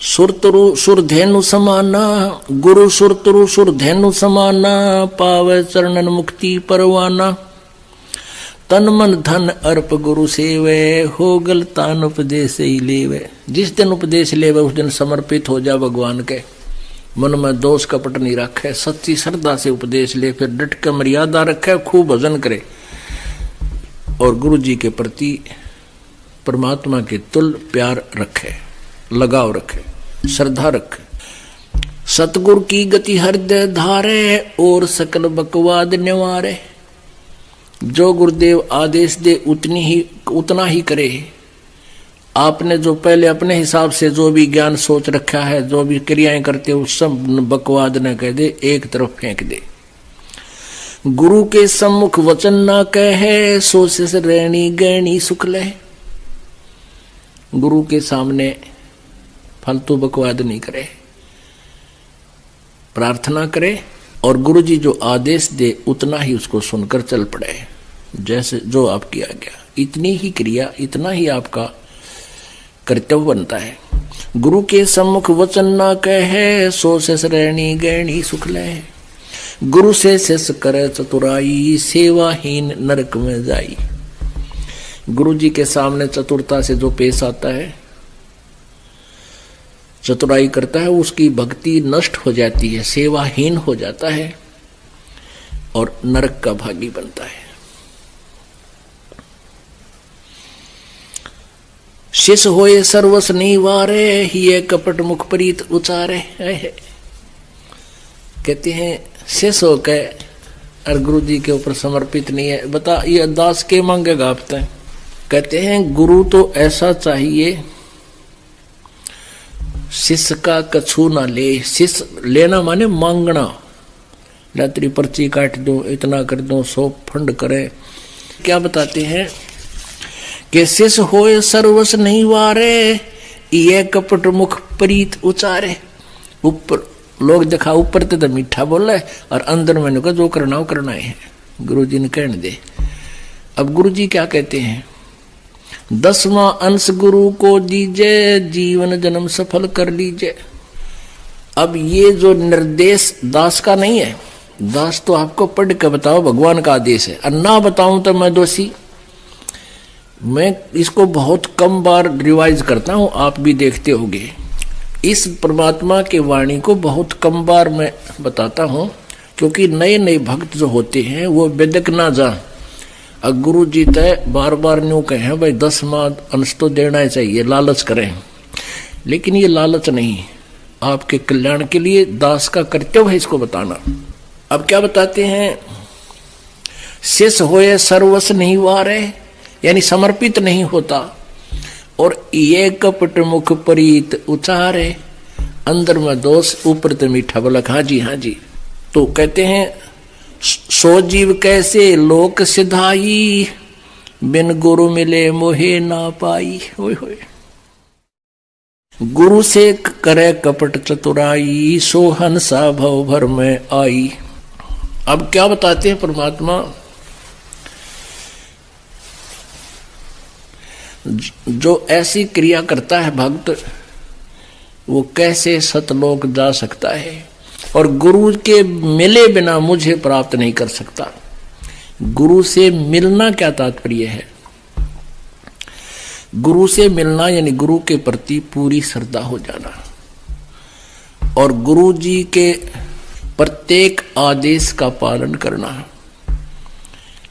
सुरतरु सुरधेनु समाना, गुरु सुरतरु सुरधेनु समाना, पावे चरणन मुक्ति परवाना। तन मन धन अर्प गुरु सेवे, हो गलतान उपदेश ही लेवे। जिस दिन उपदेश लेवे उस दिन समर्पित हो जा भगवान के, मन में दोष कपट नहीं रखे, सच्ची श्रद्धा से उपदेश ले, फिर डट के मर्यादा रखे, खूब भजन करे, और गुरु जी के प्रति परमात्मा के तुल प्यार रखे, लगाव रखे, श्रद्धा रखे। सतगुरु की गति हृदय धारे, और सकल बकवाद निवारे। जो गुरुदेव आदेश दे उतना ही करे। आपने जो पहले अपने हिसाब से जो भी ज्ञान सोच रखा है, जो भी क्रियाएं करते हो, सब बकवाद न कह दे, एक तरफ फेंक दे। गुरु के सम्मुख वचन ना कहे, सो से रहनी गहनी सुख ले। गुरु के सामने फालतू बकवाद नहीं करे, प्रार्थना करे, और गुरु जी जो आदेश दे उतना ही उसको सुनकर चल पड़े, जैसे जो आपकी आज्ञा, इतनी ही क्रिया, इतना ही आपका कर्तव्य बनता है। गुरु के सम्मुख वचन ना कहे, सो से रहनी गहनी सुख ले। गुरु से शिष्य करे चतुराई, सेवाहीन नरक में जाई। गुरु जी के सामने चतुरता से जो पेश आता है, चतुराई करता है, उसकी भक्ति नष्ट हो जाती है, सेवाहीन हो जाता है और नरक का भागी बनता है। शिष होए सर्वस निवारे, ये कपट मुख प्रीत उचारे। कहते हैं शिष होकर और गुरु जी के ऊपर समर्पित नहीं है, बता ये दास के मांगेगा आपते। कहते हैं गुरु तो ऐसा चाहिए शिष्य का कछु ना ले। शिष्य लेना माने मांगना, रात्रि पर्ची काट दो, इतना कर दो, 100 फंड करे। क्या बताते हैं कि शिष्य होए सर्वस नहीं वारे, ये कपट मुख प्रीत उचारे। ऊपर लोग देखा ऊपर तो मीठा बोले और अंदर मैंने कहा जो करना हो करना है, गुरु जी ने कहने दे। अब गुरु जी क्या कहते हैं, 10वां अंश गुरु को दीजिए, जीवन जन्म सफल कर लीजिए। अब ये जो निर्देश दास का नहीं है, दास तो आपको पढ़ के बताओ, भगवान का आदेश है, और ना बताऊं तो मैं दोषी। मैं इसको बहुत कम बार रिवाइज करता हूं, आप भी देखते होंगे। इस परमात्मा के वाणी को बहुत कम बार मैं बताता हूं, क्योंकि नए नए भक्त जो होते हैं वो बेदक ना जा। अब गुरु जी तय बार बार न्यू कहें भाई 10वां अंश तो देना ही चाहिए, लालच करें, लेकिन ये लालच नहीं, आपके कल्याण के लिए दास का कर्तव्य है इसको बताना। अब क्या बताते हैं, शेष होए सर्वस नहीं वारे, यानी समर्पित नहीं होता, और ये कपट मुख परीत उचारे, अंदर में दोष ऊपर तो मीठा बोला। हाँ जी हाँ जी। तो कहते हैं सो जीव कैसे लोक सिधाई, बिन गुरु मिले मोहे ना पाई। होय होय। गुरु से करे कपट चतुराई, सो हंसा भव भर में आई। अब क्या बताते हैं परमात्मा, जो ऐसी क्रिया करता है भक्त, वो कैसे सतलोक जा सकता है, और गुरु के मिले बिना मुझे प्राप्त नहीं कर सकता। गुरु से मिलना क्या तात्पर्य है, गुरु से मिलना यानी गुरु के प्रति पूरी श्रद्धा हो जाना, और गुरु जी के प्रत्येक आदेश का पालन करना,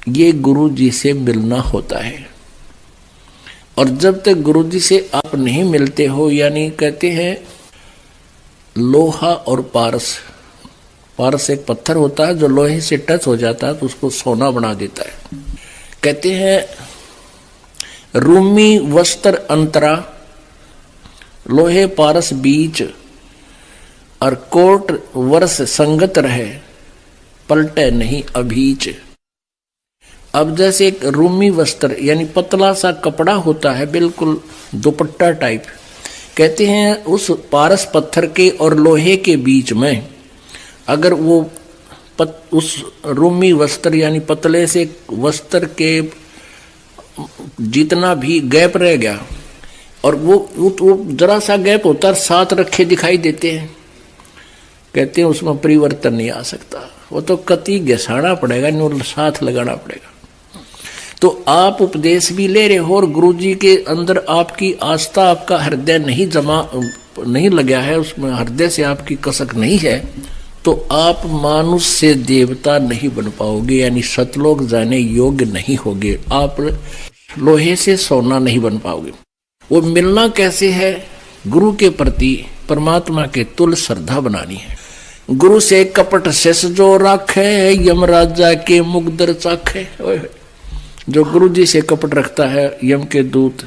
ये गुरु जी से मिलना होता है। और जब तक गुरु जी से आप नहीं मिलते हो, यानी कहते हैं लोहा और पारस, पारस एक पत्थर होता है जो लोहे से टच हो जाता है तो उसको सोना बना देता है। कहते हैं रूमी वस्त्र अंतरा, लोहे पारस बीच, और कोट वर्ष संगत रहे, पलटे नहीं अभीच। अब जैसे एक रूमी वस्त्र यानी पतला सा कपड़ा होता है, बिल्कुल दुपट्टा टाइप, कहते हैं उस पारस पत्थर के और लोहे के बीच में अगर वो उस रूमी वस्त्र यानी पतले से वस्त्र के जितना भी गैप रह गया, और वो जरा सा गैप होता है, साथ रखे दिखाई देते हैं, कहते हैं उसमें परिवर्तन नहीं आ सकता, वो तो कति घसाना पड़ेगा, नहीं साथ लगाना पड़ेगा। तो आप उपदेश भी ले रहे हो और गुरु जी के अंदर आपकी आस्था, आपका हृदय नहीं लगा है, उसमें हृदय से आपकी कसक नहीं है, तो आप मानुष से देवता नहीं बन पाओगे, यानी सतलोक जाने योग्य नहीं होगे, आप लोहे से सोना नहीं बन पाओगे। वो मिलना कैसे है, गुरु के प्रति परमात्मा के तुल श्रद्धा बनानी है। गुरु से कपट शेष जो राखे, यमराजा के मुगदर चाखे। जो गुरु जी से कपट रखता है, यम के दूत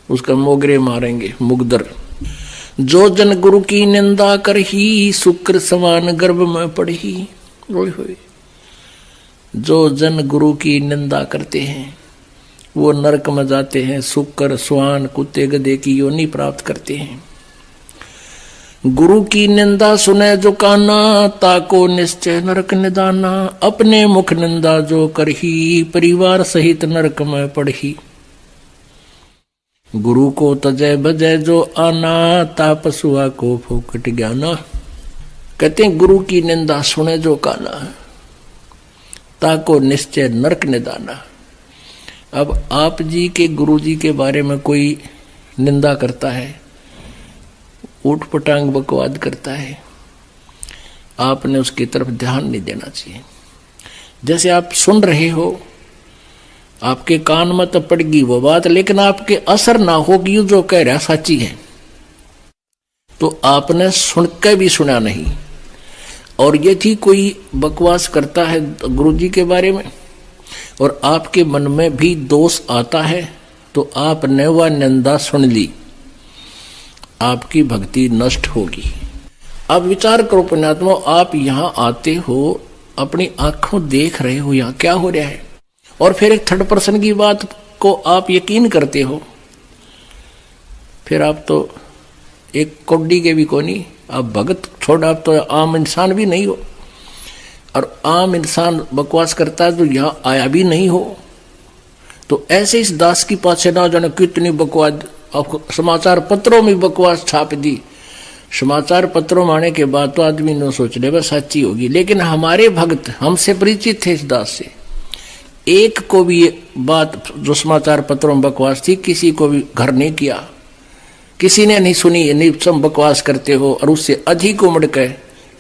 उसका मोगरे मारेंगे, मुगदर। जो जन गुरु की निंदा कर ही, शुक्र समान गर्भ में पढ़ी। जो जन गुरु की निंदा करते हैं वो नरक में जाते हैं, शुक्र स्वान कुत्ते गधे की योनि प्राप्त करते हैं। गुरु की निंदा सुने जो काना, ताको निश्चय नरक निदाना। अपने मुख निंदा जो करही, परिवार सहित नरक में पढ़ी। गुरु को तजय बजय जो आना, तापसुआ को फोकट ज्ञाना। कहते हैं गुरु की निंदा सुने जो काना, ताको निश्चय नरक निदाना। अब आप जी के गुरु जी के बारे में कोई निंदा करता है, ऊट पटांग बकवाद करता है, आपने उसकी तरफ ध्यान नहीं देना चाहिए। जैसे आप सुन रहे हो, आपके कान में तो पड़गी वो बात, लेकिन आपके असर ना होगी जो कह रहा सच्ची है, तो आपने सुन के भी सुना नहीं। और ये थी कोई बकवास करता है गुरु जी के बारे में और आपके मन में भी दोष आता है, तो आपने वह निंदा सुन ली, आपकी भक्ति नष्ट होगी। अब विचार करो पुण्यात्मा, आप यहाँ आते हो, अपनी आंखों देख रहे हो यहाँ क्या हो रहा है, और फिर एक थर्ड पर्सन की बात को आप यकीन करते हो। फिर आप तो एक कौड़ी के भी को नहीं, आप भगत छोड़, आप तो आम इंसान भी नहीं हो, और आम इंसान बकवास करता है तो यहाँ आया भी नहीं हो। तो ऐसे इस दास की पाछे ना जाने कितनी बकवास, समाचार पत्रों में बकवास छाप दी। समाचार पत्रों में आने के बाद तो आदमी न सोच ले बस सच्ची होगी, लेकिन हमारे भक्त हमसे परिचित थे इस दास से। एक को भी ये बात जो समाचार पत्रों में बकवास थी किसी को भी घर नहीं किया, किसी ने नहीं सुनी, नहीं सब बकवास करते हो। और उससे अधिक उमड़ के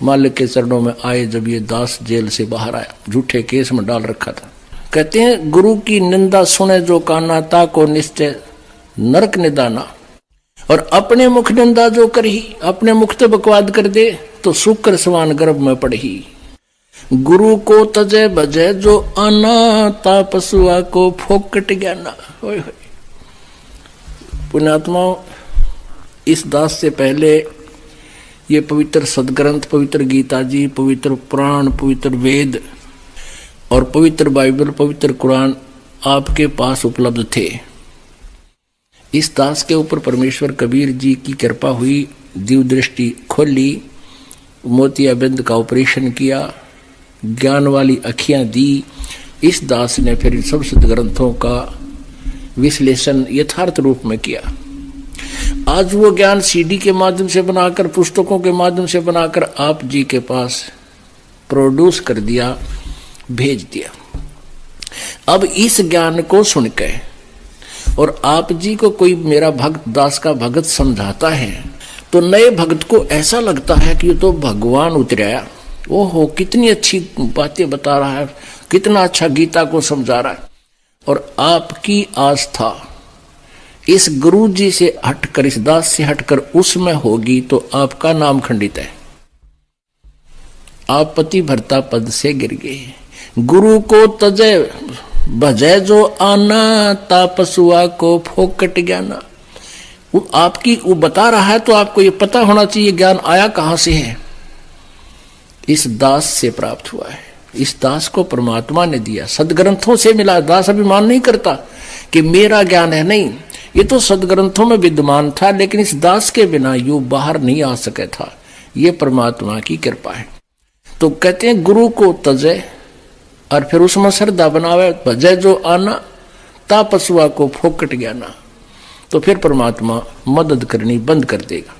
मालिक के चरणों में आए जब ये दास जेल से बाहर आया, झूठे केस में डाल रखा था। कहते हैं गुरु की निंदा सुने जो काना, ता को निश्चय नरक निदाना। और अपने मुख निंदा जो करही, अपने मुख तो बकवाद कर दे तो शुक्र समान गर्भ में पड़ही। गुरु को तजे बजे जो आना, ता पशुआ को फोकट ज्ञाना। पुण्यात्मा, इस दास से पहले ये पवित्र सदग्रंथ, पवित्र गीता जी, पवित्र पुराण, पवित्र वेद और पवित्र बाइबल, पवित्र कुरान आपके पास उपलब्ध थे। इस दास के ऊपर परमेश्वर कबीर जी की कृपा हुई, दिव्य दृष्टि खोली, मोतियाबिंद का ऑपरेशन किया, ज्ञान वाली अखियां दी। इस दास ने फिर सब सदग्रंथों का विश्लेषण यथार्थ रूप में किया। आज वो ज्ञान सीडी के माध्यम से बनाकर, पुस्तकों के माध्यम से बनाकर आप जी के पास प्रोड्यूस कर दिया, भेज दिया। अब इस ज्ञान को सुनकर और आप जी को कोई मेरा भक्त, दास का भगत समझाता है तो नए भक्त को ऐसा लगता है कि ये तो भगवान उतराया, ओहो कितनी अच्छी बातें बता रहा है, कितना अच्छा गीता को समझा रहा है। और आपकी आस्था इस गुरु जी से हटकर, इस दास से हटकर उसमें होगी तो आपका नाम खंडित है, आप पति भरता पद से गिर गए। गुरु को तजे भजे जो आना, ता पशुआ को फोकट ज्ञाना। वो आपकी वो बता रहा है तो आपको ये पता होना चाहिए ज्ञान आया कहां से है, इस दास से प्राप्त हुआ है। इस दास को परमात्मा ने दिया, सदग्रंथों से मिला। दास अभिमान नहीं करता कि मेरा ज्ञान है, नहीं, ये तो सदग्रंथों में विद्यमान था, लेकिन इस दास के बिना यू बाहर नहीं आ सके था। ये परमात्मा की कृपा है। तो कहते हैं गुरु को तजे और फिर उसमें श्रद्धा बनावे, भजे जो आना, ता पशुआ को फोकट ज्ञाना। तो फिर परमात्मा मदद करनी बंद कर देगा।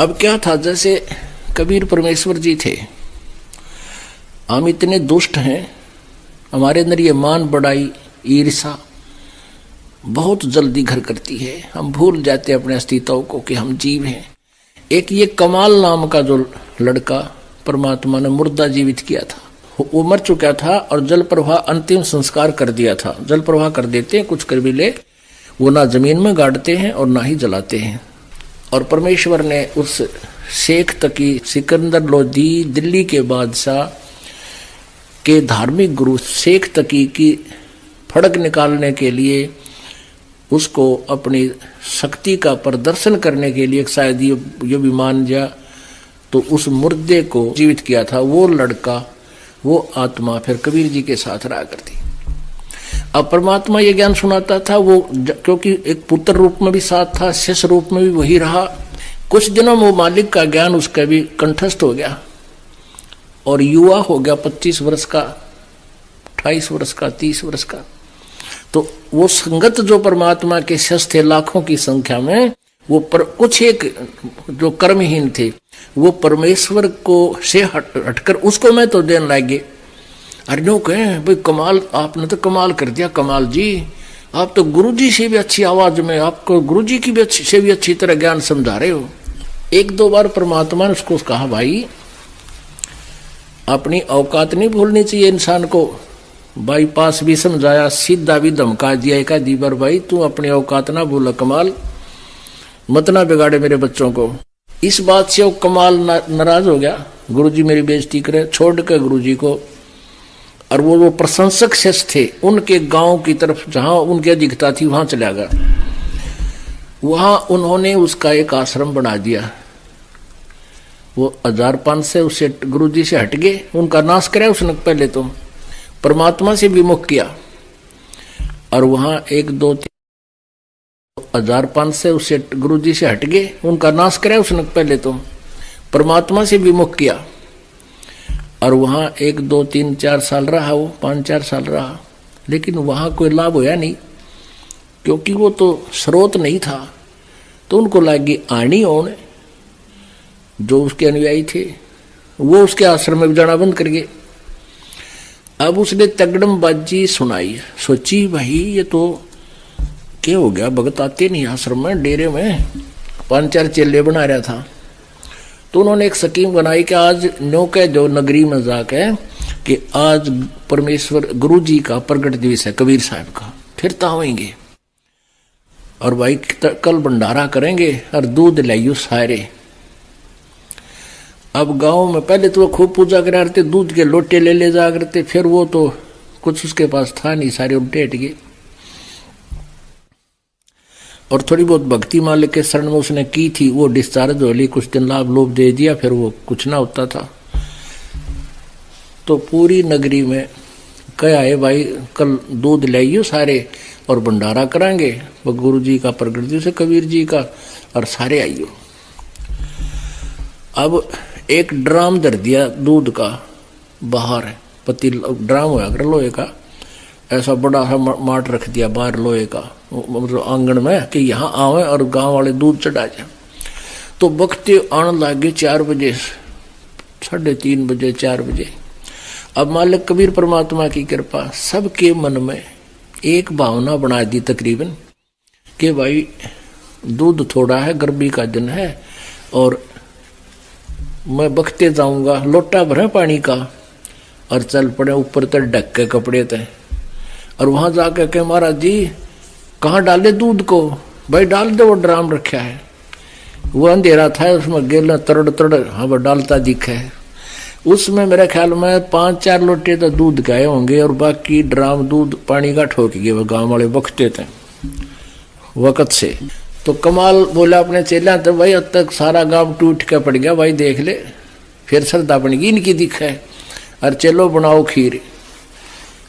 अब क्या था, जैसे कबीर परमेश्वर जी थे, हम इतने दुष्ट हैं, हमारे अंदर ये मान बढ़ाई, ईर्षा बहुत जल्दी घर करती है, हम भूल जाते हैं अपने अस्तित्व को कि हम जीव हैं। एक ये कमाल नाम का जो लड़का परमात्मा ने मुर्दा जीवित किया था, वो मर चुका था और जल प्रवाह अंतिम संस्कार कर दिया था। जल प्रवाह कर देते हैं कुछ कबीले, वो ना जमीन में गाड़ते हैं और ना ही जलाते हैं। और परमेश्वर ने उस शेख तकी, सिकंदर लोधी, दिल्ली के बादशाह के धार्मिक गुरु शेख तकी की फड़क निकालने के लिए, उसको अपनी शक्ति का प्रदर्शन करने के लिए, शायद ये भी मान जा, तो उस मुर्दे को जीवित किया था। वो लड़का, वो आत्मा फिर कबीर जी के साथ रहा करती। अब परमात्मा ये ज्ञान सुनाता था, वो क्योंकि एक पुत्र रूप में भी साथ था, शिष्य रूप में भी वही रहा। कुछ दिनों में वो मालिक का ज्ञान उसका भी कंठस्थ हो गया और युवा हो गया, 25 वर्ष का, 28 वर्ष का, 30 वर्ष का। तो वो संगत जो परमात्मा के शिष्य थे लाखों की संख्या में, वो कुछ एक जो कर्महीन थे, वो परमेश्वर को से हटकर उसको मैं तो देने लगे। अरे नो कहें भाई कमाल, आपने तो कमाल कर दिया कमाल जी, आप तो गुरुजी से भी अच्छी आवाज में, आपको गुरुजी की भी से भी अच्छी तरह ज्ञान समझा रहे हो। एक दो बार परमात्मा ने उसको कहा, भाई अपनी औकात नहीं भूलनी चाहिए इंसान को। बाईपास भी समझाया, सीधा भी धमका दिया एक आधी बार, भाई तू अपनी औकात ना भूला, कमाल मत ना बिगाड़े मेरे बच्चों को। इस बात से वो कमाल नाराज हो गया, गुरुजी मेरी बेइज्जती करे, छोड़ के गुरुजी को। और वो प्रशंसक शिष्य थे, उनके गांव की तरफ जहां उनकी अधिकता थी वहां चला गया। वहां उन्होंने उसका एक आश्रम बना दिया। वो 1500 से उससे गुरु जी से हट गए, उनका नाश कराया उसने पहले तो, परमात्मा से विमुख किया। और वहां 1 2 3 1500 से उससे गुरु जी से हट गए, उनका नाश कराया उसने पहले तो, परमात्मा से विमुख किया। और वहां 1 2 3 4 साल रहा, वो 5-4 साल रहा, लेकिन वहां कोई लाभ होया नहीं, क्योंकि वो तो स्रोत नहीं था। तो उनको लगी आनी होने, जो उसके अनुयायी थे वो उसके आश्रम में जाना बंद कर गए। अब उसने तगड़मबाजी सुनाई, सोची भाई ये तो क्या हो गया, भगत आते नहीं आश्रम में, डेरे में 5-4 चेले बना रहा था। तो उन्होंने एक स्कीम बनाई कि आज न्यो कह दो नगरी में जाके कि आज परमेश्वर गुरु जी का प्रगट दिवस है, कबीर साहब का, फिर तावेंगे और भाई कल भंडारा करेंगे और दूध लाइयो सारे। अब गांव में पहले तो वो खूब पूजा करा करते, दूध के लोटे ले जा करते, फिर वो तो कुछ उसके पास था नहीं, सारे उल्टे हट गए। और थोड़ी बहुत भक्ति मालिक के शरण में उसने की थी, वो डिस्चार्ज हो ली, कुछ दिन लाभ लोभ दे दिया, फिर वो कुछ ना होता था। तो पूरी नगरी में क्या है भाई, कल दूध लाइयो सारे और भंडारा कराएंगे, वो गुरु जी का प्रगट दिवस है कबीर जी का, और सारे आइयो। अब एक ड्राम धर दिया दूध का बाहर, पतील ड्राम होया कर लोहे का, ऐसा बड़ा सा माट रख दिया बाहर लोहे का, मतलब आंगन में, कि यहाँ आवे और गांव वाले दूध चढ़ा जाए। तो बखते आने लगे 4 बजे, 3:30 बजे, 4 बजे। अब मालिक कबीर परमात्मा की कृपा, सबके मन में एक भावना बना दी तकरीबन कि भाई दूध थोड़ा है, गर्मी का दिन है, और मैं बखते जाऊंगा, लोटा भरा पानी का, और चल पड़े ऊपर तक ढक के कपड़े थे। और वहां जाके कहे महाराज जी कहाँ डाले दूध को, भाई डाल दो, वो ड्राम रखा है। वो अंधेरा था, उसमें गेला तड़ तड़ हाँ वो डालता दिखा है। उसमें मेरे ख्याल में 5-4 लोटे तो दूध गए होंगे, और बाकी ड्राम दूध पानी का ठोक गए, वो गांव वाले बखते थे वक़्त से। तो कमाल बोला अपने चेला, तो भाई अब तक सारा गांव टूट के पड़ गया, भाई देख ले, फिर श्रद्धा बन गई इनकी दिखा है, और चलो बनाओ खीर।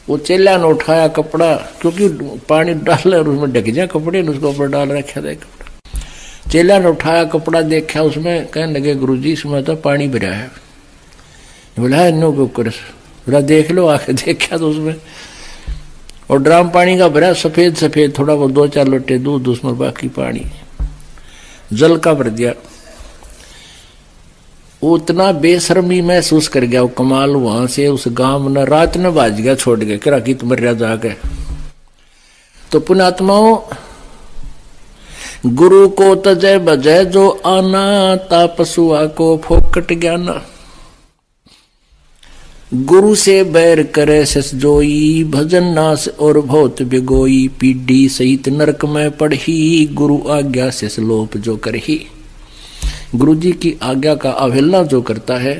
वो चेला ने उठाया कपड़ा, क्योंकि पानी डाल और उसमें ढक जाए कपड़े, उसको ऊपर डाल रखा था कपड़ा। चेला ने उठाया कपड़ा, देखा उसमें, कहने लगे गुरु जी इसमें तो पानी भरा है। बोला नो बोला देख लो, आके देखा तो उसमें, और ड्राम पानी का भरा, सफेद सफेद, थोड़ा वो 2-4 लोटे दूध उसमें, बाकी पानी जल का भर दिया। उतना बेशर्मी महसूस कर गया वो कमाल। वहां से उस गांव में रात में बाज गया, छोड़ गया कि राखी तुम मरिया जाके। तो पुण्यात्माओं, गुरु को तजय बजय जो आना, तापसुआ को फोकट ज्ञाना। गुरु से बैर करे सस जोई, भजन नास और बहुत बिगोई। पीढ़ी सहित नरक में पढ़ी, गुरु आज्ञा से लोप जो करही। गुरु जी की आज्ञा का अवहेलना जो करता है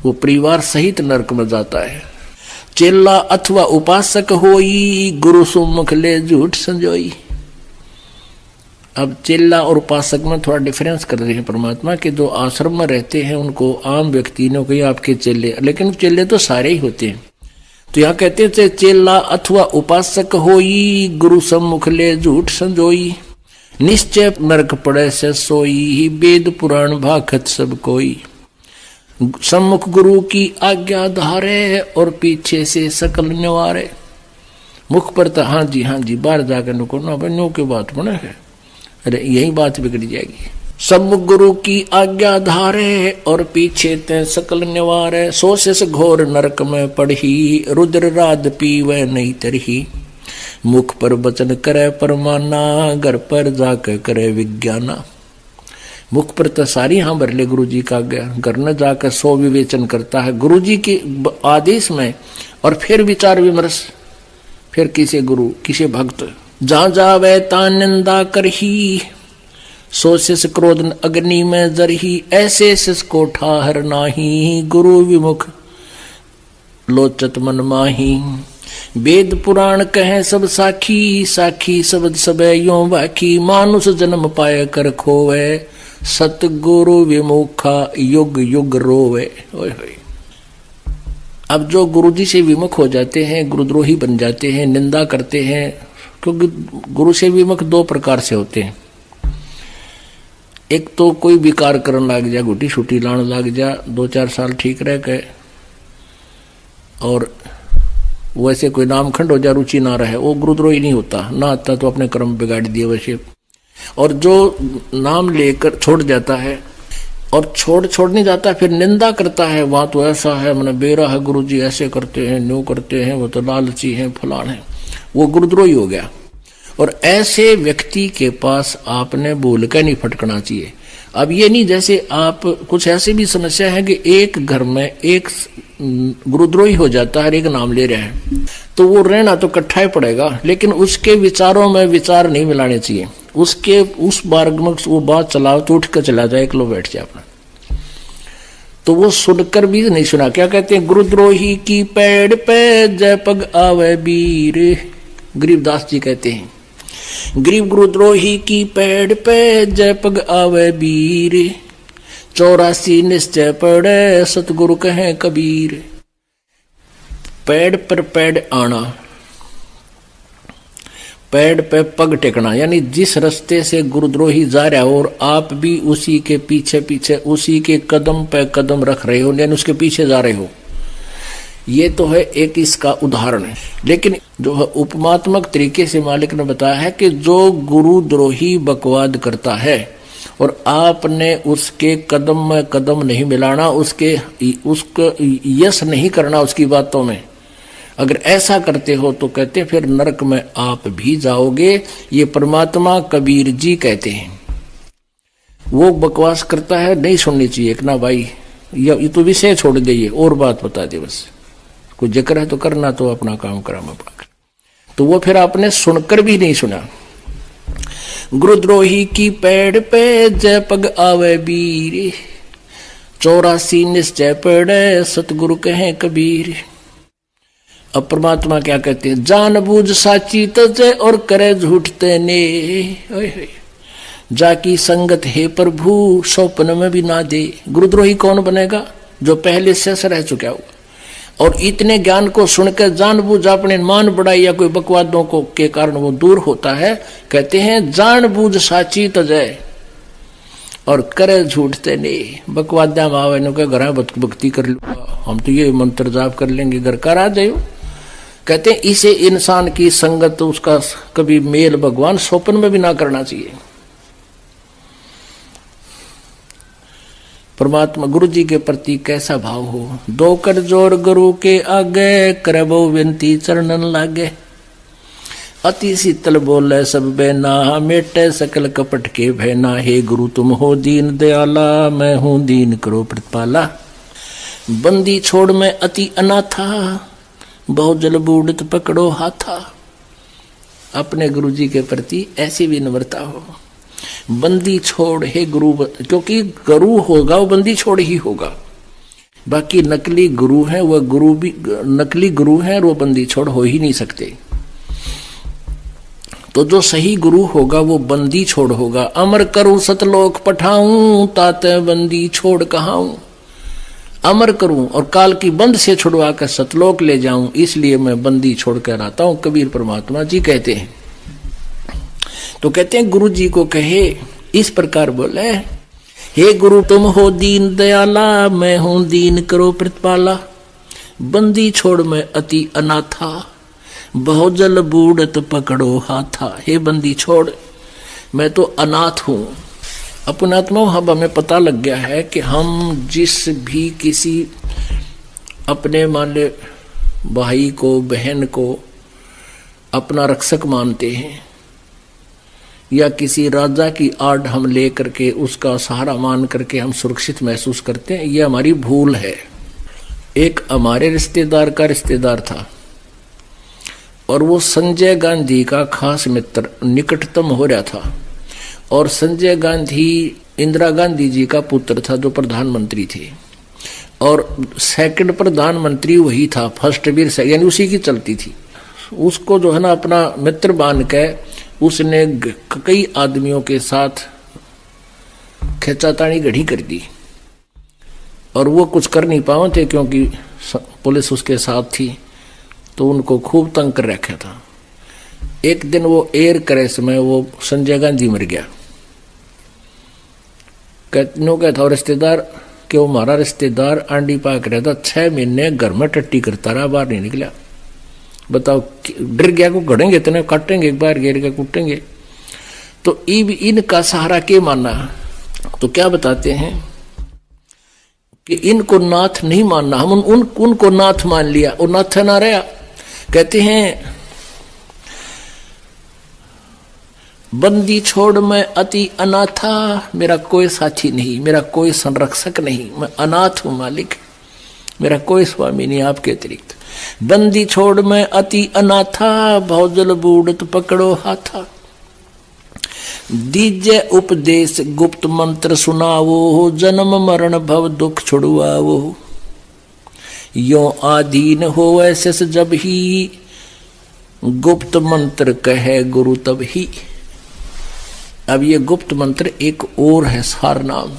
वो परिवार सहित नरक में जाता है। चेला अथवा उपासक होई, गुरु सुमुख ले झूठ संजोई। अब चेला और उपासक में थोड़ा डिफरेंस कर रहे हैं परमात्मा के। जो आश्रम में रहते हैं उनको आम व्यक्ति ने कही आपके चेले, लेकिन चेले तो सारे ही होते हैं। तो यहाँ कहते थे चेला अथवा उपासक होई, गुरु सम्मुख ले झूठ संजोई। निश्चय नरक पड़े से सोई, वेद पुराण भाखत सब कोई। सम्मुख गुरु की आज्ञा धारे, और पीछे से सकल निवारे। मुख पर तो हाँ जी बाहर जाकर नुको ना बनो के बात बने है, अरे यही बात बिगड़ जाएगी। सम्मुख गुरु की आज्ञा धारे, और पीछे ते सकल निवारे। सो से घोर नरक में पढ़ी, रुद्र राध पीवे नहीं तरही। मुख पर वचन करे परमाना, घर पर जाकर करे विज्ञाना। मुख पर तो सारी हाँ भर ले गुरु जी का आज्ञा, घर न जाकर सो विवेचन करता है गुरु जी के आदेश में, और फिर विचार विमर्श, फिर किसे गुरु किसे भक्त। जा जावे ता निंदा करही, सो शिष क्रोध अग्नि में जरही। ऐसे शिष को ठाहर नाही, गुरु विमुख लोचत मन माही। वेद पुराण कहे सब साखी, साखी शब्द सब यो बाकी, मानुष जन्म पाए कर खोवे, सतगुरु विमुखा युग युग रोवे। ओए होए। अब जो गुरुजी से विमुख हो जाते हैं, गुरुद्रोही बन जाते हैं, निंदा करते हैं, क्योंकि गुरु से विमुख दो प्रकार से होते हैं। एक तो कोई विकार करने लग जा, गुटी छुटी लाने लग जा, 2-4 साल ठीक रह गए, और वैसे कोई नाम खंड हो जा, रुचि ना रहे, वो गुरुद्रोही नहीं होता। ना आता तो अपने कर्म बिगाड़ दिए वैसे। और जो नाम लेकर छोड़ जाता है, और छोड़ नहीं जाता, फिर निंदा करता है, वहां तो ऐसा है, मैंने बेरा है, गुरुजी ऐसे करते हैं, न्यू करते हैं, वो तो लालची हैं, फलान है, वो गुरुद्रोही हो गया। और ऐसे व्यक्ति के पास आपने बोल कर नहीं फटकना चाहिए। अब ये नहीं, जैसे आप कुछ ऐसी भी समस्या है कि एक घर में एक गुरुद्रोही हो जाता है, एक नाम ले रहे हैं, तो वो रहना तो इकट्ठा ही पड़ेगा, लेकिन उसके विचारों में विचार नहीं मिलाने चाहिए। उसके उस मार्ग में वो बात चलाओ तो उठ कर चला जाए, एक लो बैठ जाए अपना, तो वो सुनकर भी नहीं सुना। क्या कहते हैं, गुरुद्रोही की पेड़ पे जय पग आवे बीर, गरीबदास जी कहते हैं, गरीब गुरुद्रोही की पेड़ पे जय पग आवे बीर, 84 निश्चय पड़े सतगुरु कहे कबीर। पेड़ पर पेड़ आना, पेड़ पे पग टेकना, यानी जिस रास्ते से गुरुद्रोही जा रहा हो और आप भी उसी के पीछे पीछे, उसी के कदम पे कदम रख रहे हो, यानी उसके पीछे जा रहे हो। ये तो है एक इसका उदाहरण है। लेकिन जो है उपमात्मक तरीके से मालिक ने बताया है कि जो गुरुद्रोही बकवाद करता है और आपने उसके कदम में कदम नहीं मिलाना, उसको यश नहीं करना उसकी बातों में, अगर ऐसा करते हो तो कहते फिर नरक में आप भी जाओगे। ये परमात्मा कबीर जी कहते हैं। वो बकवास करता है, नहीं सुननी चाहिए कि ना भाई, ये तो विषय छोड़ दे, और बात बता दे, बस कोई जिक्र है तो करना, तो अपना काम करा मैं पाकर। तो वो फिर आपने सुनकर भी नहीं सुना। गुरुद्रोही की पेड़ पे जय पग आवे बीर, 84 निश्चय पड़े सतगुरु कहे कबीर। अब परमात्मा क्या कहते हैं, जान बूझ साची तजय और करे झूठते ने, जाकी संगत है प्रभु सौपन में भी ना दे। गुरुद्रोही कौन बनेगा, जो पहले से रह चुका हुआ और इतने ज्ञान को सुनकर जानबूझ अपने मान बढ़ाई या कोई बकवादों को के कारण वो दूर होता है। कहते हैं जानबूझ साची तजय और करे झूठते नहीं। बकवादा मावे ने कहा घर भक्ति कर लूंगा, हम तो ये मंत्र जाप कर लेंगे, घर का आ जाओ। कहते हैं इसे इंसान की संगत, उसका कभी मेल भगवान स्वप्न में भी ना करना चाहिए। परमात्मा गुरु जी के प्रति कैसा भाव हो, दो कर जोर गुरु के आगे, करबो विनती चरणन लागे। अति शीतल बोले सब बेना, मेटे सकल कपट के भैना। हे गुरु तुम हो दीन दयाला, मैं हूं दीन करो प्रतिपाला। बंदी छोड़ में अति अनाथा, बहु जल बूढ़त पकड़ो हाथा। अपने गुरु जी के प्रति ऐसी विनम्रता हो। बंदी छोड़ हे गुरु, क्योंकि गुरु होगा वो बंदी छोड़ ही होगा। बाकी नकली गुरु है, वह गुरु भी नकली गुरु है और वो बंदी छोड़ हो ही नहीं सकते। तो जो सही गुरु होगा वो बंदी छोड़ होगा। अमर करूं सतलोक पठाऊं, ताते बंदी छोड़ कहाऊं। अमर करूं और काल की बंद से छुड़वा कर सतलोक ले जाऊं, इसलिए मैं बंदी छोड़ कर आता हूं, कबीर परमात्मा जी कहते हैं। तो कहते हैं गुरु जी को कहे इस प्रकार बोले, हे गुरु तुम हो दीन दयाला, मैं हूं दीन करो प्रतिपाला। बंदी छोड़ में अति अनाथा, बहुजल बूढ़त पकड़ो हाथा। हे बंदी छोड़, मैं तो अनाथ हूं। अपनात्मा अब हमें पता लग गया है कि हम जिस भी किसी अपने मान ले भाई को, बहन को अपना रक्षक मानते हैं, या किसी राजा की आड़ हम ले करके उसका सहारा मान करके हम सुरक्षित महसूस करते हैं, यह हमारी भूल है। एक हमारे रिश्तेदार का रिश्तेदार था और वो संजय गांधी का खास मित्र, निकटतम हो रहा था। और संजय गांधी इंदिरा गांधी जी का पुत्र था जो प्रधानमंत्री थे, और सेकंड प्रधानमंत्री वही था, फर्स्ट भी यानी उसी की चलती थी। उसको जो है ना अपना मित्र मान के उसने कई आदमियों के साथ खींचातानी गढ़ी कर दी और वो कुछ कर नहीं पाए थे क्योंकि पुलिस उसके साथ थी, तो उनको खूब तंग कर रखा था। एक दिन वो एयर क्रैश में वो संजय गांधी मर गया। कहता रिश्तेदार कि वो हमारा रिश्तेदार आंडी पाक रहता 6 महीने घर में टट्टी करता रहा, बाहर नहीं निकला। बताओ, डर गया को गड़ेंगे इतने काटेंगे, एक बार गिर के कूटेंगे। तो इनका सहारा के माना, तो क्या बताते हैं कि इनको नाथ नहीं मानना, हम उनको नाथ मान लिया, और नाथ ना रहा। कहते हैं बंदी छोड़ मैं अति अनाथा, मेरा कोई साथी नहीं, मेरा कोई संरक्षक नहीं, मैं अनाथ हूं मालिक, मेरा कोई स्वामी नहीं आपके अतिरिक्त। बंदी छोड़ मैं अति अनाथा, भौजल बूढ़त पकड़ो हाथा। दीजे उपदेश गुप्त मंत्र सुनावो, जन्म मरण भव दुख छुड़वावो। यो आधीन हो ऐसे जब ही, गुप्त मंत्र कहे गुरु तब ही। अब ये गुप्त मंत्र एक और है सार नाम।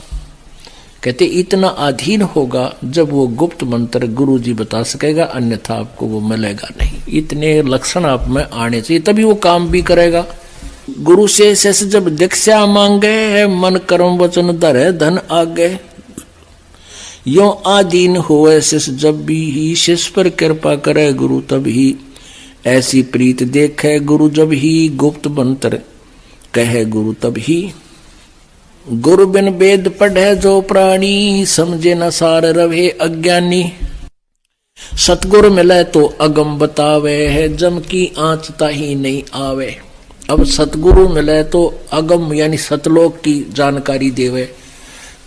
कहते इतना अधीन होगा जब वो गुप्त मंत्र गुरु जी बता सकेगा, अन्यथा आपको वो मिलेगा नहीं। इतने लक्षण आप में आने चाहिए तभी वो काम भी करेगा। गुरु से शेष जब दीक्षा मांगे, मन कर्म वचन धरे धन आगे। यो आधीन होए शेष जब भी ही, शेष पर कृपा करे गुरु तब ही। ऐसी प्रीत देखे गुरु जब ही, गुप्त मंत्र कहे गुरु तब ही। गुरु बिन वेद पढ़े जो प्राणी, समझे न सार रवे अज्ञानी। सतगुरु मिले तो अगम बतावे है, जम की आँच ताही नहीं आवे। अब सतगुरु मिले तो अगम यानी सतलोक की जानकारी देवे।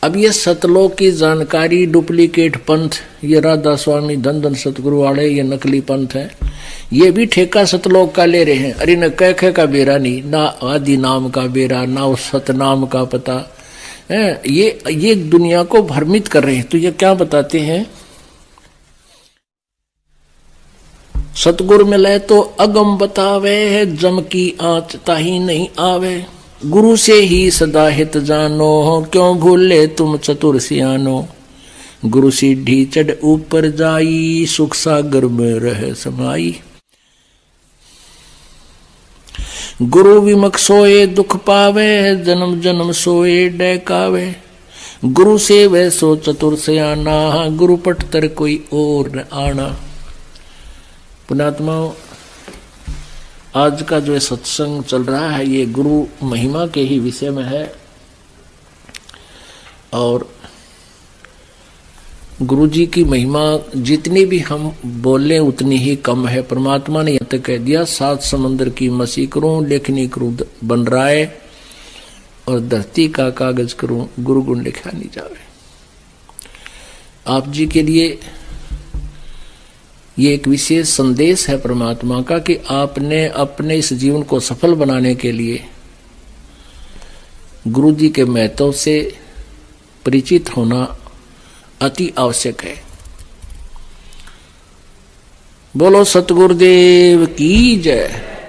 अब ये सतलोक की जानकारी डुप्लीकेट पंथ, ये राधा स्वामी धन धन सतगुरु वाले ये नकली पंथ है, ये भी ठेका सतलोक का ले रहे हैं। अरे न कैखे का बेरा नहीं, ना आदि नाम का बेरा, ना उस सतनाम का पता है। ये दुनिया को भ्रमित कर रहे हैं। तो ये क्या बताते हैं, सतगुरु मिले तो अगम बतावे है, जम की आँच ताही नहीं आवे। गुरु से ही सदा हित जानो, क्यों भूले तुम चतुर सियानो। गुरु सीढ़ी चढ़ ऊपर जाई, सुख सागर में रह समाई। गुरु विमुख सोए दुख पावे, जन्म जन्म सोए डैकावे। गुरु से वह सो चतुर सियाना, गुरु पट तर कोई और न आना। पुण्यात्मा, आज का जो सत्संग चल रहा है ये गुरु महिमा के ही विषय में है, और गुरु जी की महिमा जितनी भी हम बोलें उतनी ही कम है। परमात्मा ने यह तक कह दिया, 7 समंदर की मसी करूं, लेखनी करूं बन रहा है, और धरती का कागज करूं, गुरु गुण लिखा नहीं जावे। आप जी के लिए ये एक विशेष संदेश है परमात्मा का कि आपने अपने इस जीवन को सफल बनाने के लिए गुरु जी के महत्व से परिचित होना अति आवश्यक है। बोलो सतगुरुदेव की जय।